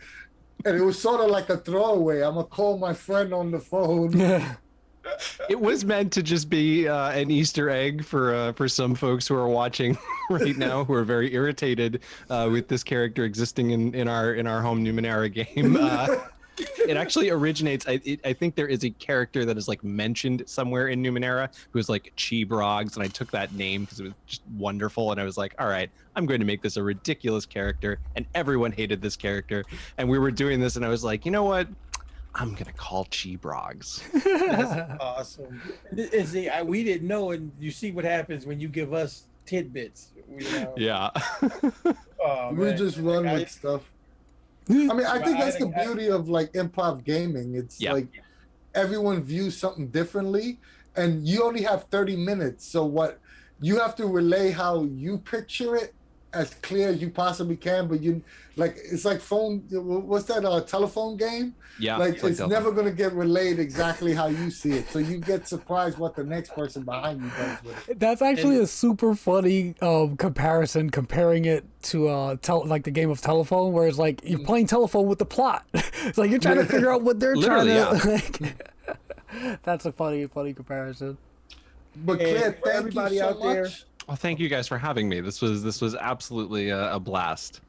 And it was sort of like a throwaway. I'm gonna call my friend on the phone. It was meant to just be an Easter egg for some folks who are watching right now, who are very irritated with this character existing in our home Numenera game. It actually originates. I think there is a character that is like mentioned somewhere in Numenera who is like Cheebrogs, and I took that name because it was just wonderful. And I was like, all right, I'm going to make this a ridiculous character, and everyone hated this character. And we were doing this, and I was like, you know what? I'm gonna call Cheebrogs. That's awesome. And see, we didn't know, and you see what happens when you give us tidbits. Yeah. We just run with stuff. I mean, I think that's the beauty of like improv gaming. It's like everyone views something differently, and you only have 30 minutes. So what you have to relay how you picture it as clear as you possibly can, but it's like what's that telephone game? Yeah. Like it's never going to get relayed exactly how you see it. So you get surprised what the next person behind you does with it. That's actually a super funny comparison, comparing it to like the game of telephone, where it's like you're playing telephone with the plot. It's like you're trying to figure out what they're trying to That's a funny comparison. But Claire, thank everybody you so out there. much. Well, thank you guys for having me. This was absolutely a blast.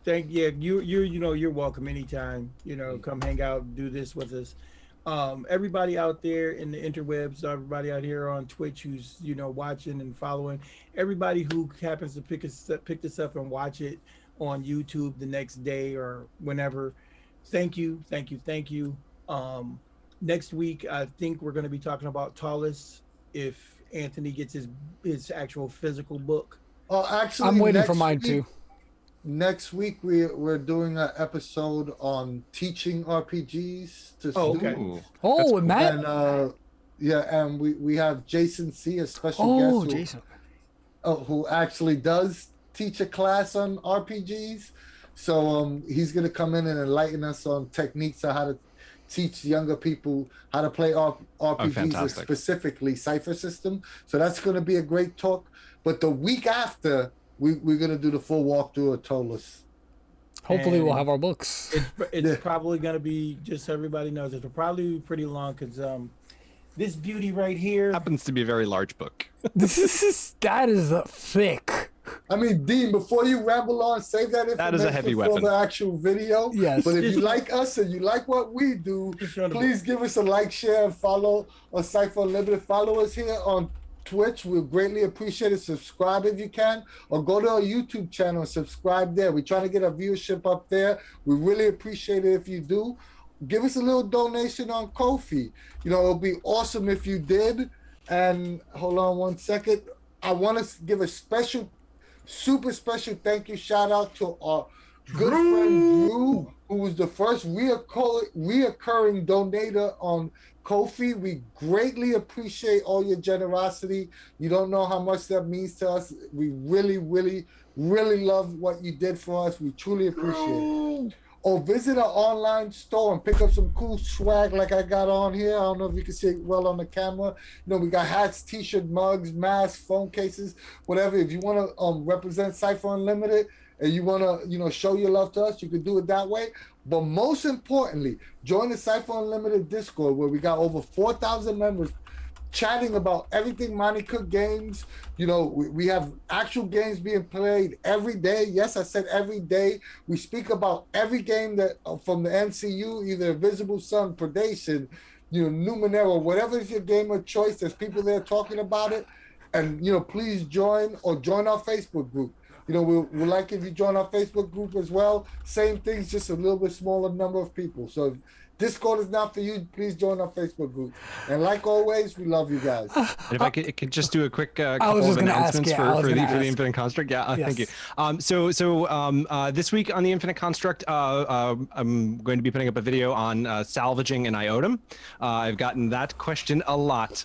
You're welcome anytime. Come hang out, do this with us. Everybody out there in the interwebs, everybody out here on Twitch who's watching and following, everybody who happens to pick this up and watch it on YouTube the next day or whenever. Thank you. Next week, I think we're going to be talking about Tallest if Anthony gets his actual physical book. Oh, actually, I'm waiting for mine too. Next week we're doing an episode on teaching RPGs to students. Oh, and Matt. And and we have Jason C, a special guest Jason. Who actually does teach a class on RPGs. So he's gonna come in and enlighten us on techniques on how to teach younger people how to play RPGs, specifically Cypher System. So that's going to be a great talk. But the week after, we're going to do the full walkthrough of Tolus. Hopefully we'll have our books. It's probably going to be, just so everybody knows, it'll probably be pretty long because this beauty right here happens to be a very large book. That is thick. I mean, Dean, before you ramble on, save that information that is a heavy for weapon. the actual video. Yes. But if you like us and you like what we do, please give us a like, share, and follow on Cypher Unlimited. Follow us here on Twitch. We'll greatly appreciate it. Subscribe if you can, or go to our YouTube channel and subscribe there. We're trying to get our viewership up there. We really appreciate it if you do. Give us a little donation on Ko-fi. It'll be awesome if you did. And hold on one second. I want to give a super special thank you shout out to our good friend Drew, who was the first reoccurring donator on Ko-fi. We greatly appreciate all your generosity. You don't know how much that means to us. We really, really, really love what you did for us. We truly appreciate it. or visit our online store and pick up some cool swag like I got on here. I don't know if you can see it well on the camera. We got hats, t-shirt, mugs, masks, phone cases, whatever. If you want to represent Cypher Unlimited and you want to, show your love to us, you can do it that way. But most importantly, join the Cypher Unlimited Discord where we got over 4,000 members chatting about everything Monty Cook games. We have actual games being played every day. Yes, I said every day. We speak about every game that from the MCU, either Invisible Sun, Predation, Numenera, whatever is your game of choice. There's people there talking about it. And, please join our Facebook group. We'd like if you join our Facebook group as well. Same things, just a little bit smaller number of people. So if Discord is not for you, please join our Facebook group. And like always, we love you guys. And if I could just do a quick couple just of gonna announcements ask, for the Infinite Construct. Yeah, Yes. thank you. So this week on the Infinite Construct, I'm going to be putting up a video on salvaging an Iotum. I've gotten that question a lot.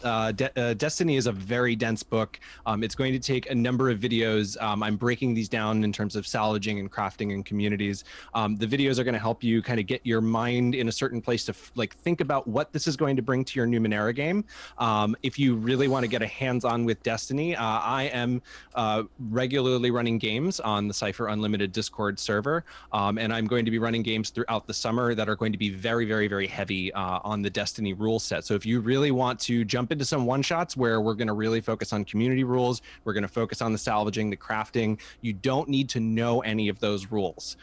Destiny is a very dense book. It's going to take a number of videos. I'm breaking these down in terms of salvaging and crafting and communities. The videos are going to help you kind of get your mind in a certain place to think about what this is going to bring to your Numenera game. If you really want to get a hands-on with Destiny, I am regularly running games on the Cypher Unlimited Discord server, and I'm going to be running games throughout the summer that are going to be very, very, very heavy on the Destiny rule set. So if you really want to jump into some one-shots where we're going to really focus on community rules, we're going to focus on the salvaging, the crafting, you don't need to know any of those rules.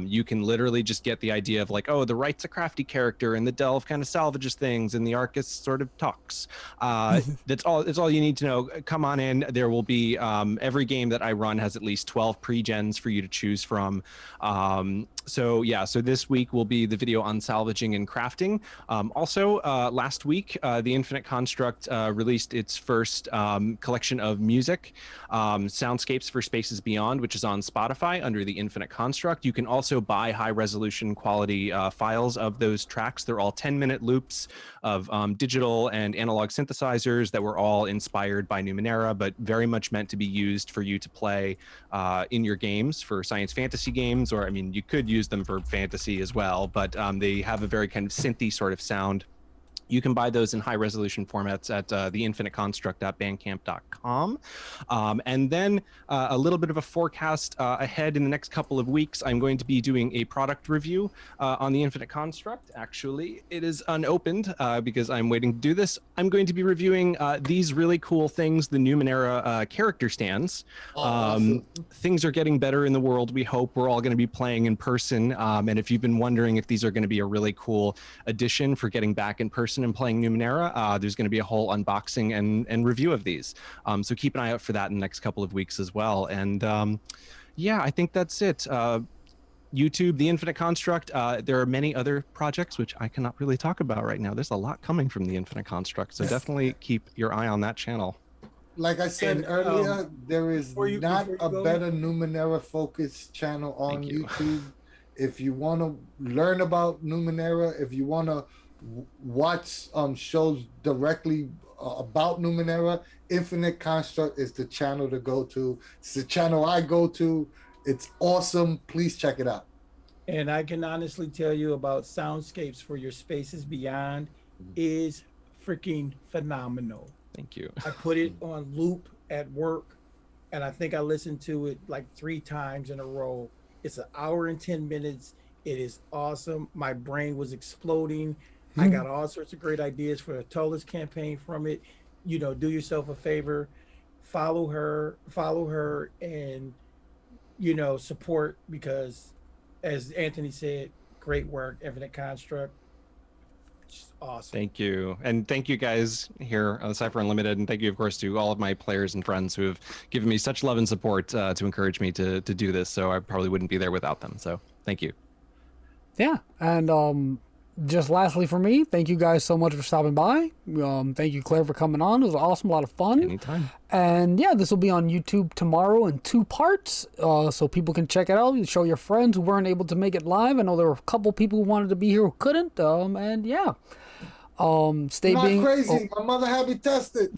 You can literally just get the idea of the Right's a crafty character and the Delve kind of salvages things and the Arcus sort of talks. That's all you need to know. Come on in. There will be every game that I run has at least 12 pre-gens for you to choose from. So this week will be the video on salvaging and crafting. Also, last week, the Infinite Construct released its first collection of music, Soundscapes for Spaces Beyond, which is on Spotify under the Infinite Construct. You can also buy high resolution quality files of those tracks. They're all 10-minute loops of digital and analog synthesizers that were all inspired by Numenera, but very much meant to be used for you to play in your games for science fantasy games, or you could use them for fantasy as well, but they have a very kind of synthy sort of sound. You can buy those in high resolution formats at theinfiniteconstruct.bandcamp.com. And then a little bit of a forecast ahead in the next couple of weeks. I'm going to be doing a product review on the Infinite Construct. Actually, it is unopened because I'm waiting to do this. I'm going to be reviewing these really cool things, the Numenera character stands. Awesome. Things are getting better in the world. We hope we're all going to be playing in person. And if you've been wondering if these are going to be a really cool addition for getting back in person and playing Numenera, there's going to be a whole unboxing and review of these. So keep an eye out for that in the next couple of weeks as well. And I think that's it. YouTube, the Infinite Construct. There are many other projects which I cannot really talk about right now. There's a lot coming from the Infinite Construct, so definitely keep your eye on that channel. Like I said earlier, there is not a better Numenera focused channel on YouTube. If you want to learn about Numenera, if you want to watch shows directly about Numenera, Infinite Construct is the channel to go to. It's the channel I go to. It's awesome. Please check it out. And I can honestly tell you about Soundscapes for Your Spaces Beyond is freaking phenomenal. Thank you. I put it on loop at work, and I think I listened to it like 3 times in a row. It's an hour and 10 minutes. It is awesome. My brain was exploding. I got all sorts of great ideas for the Tullis campaign from it. Do yourself a favor, follow her, and support, because as Anthony said, great work, Infinite Construct. Just awesome. Thank you. And thank you guys here on Cypher Unlimited. And thank you, of course, to all of my players and friends who have given me such love and support to encourage me to do this. So I probably wouldn't be there without them. So thank you. Yeah. And just lastly for me, thank you guys so much for stopping by. Thank you, Claire, for coming on. It was awesome, a lot of fun. Anytime. And yeah, this will be on YouTube tomorrow in 2 parts, so people can check it out. You show your friends who weren't able to make it live. I know there were a couple people who wanted to be here who couldn't. And yeah, stay Not being crazy. My mother had me tested.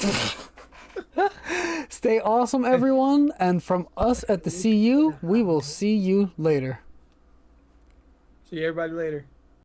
Stay awesome, everyone. And from us at the CU, we will see you later. See everybody later.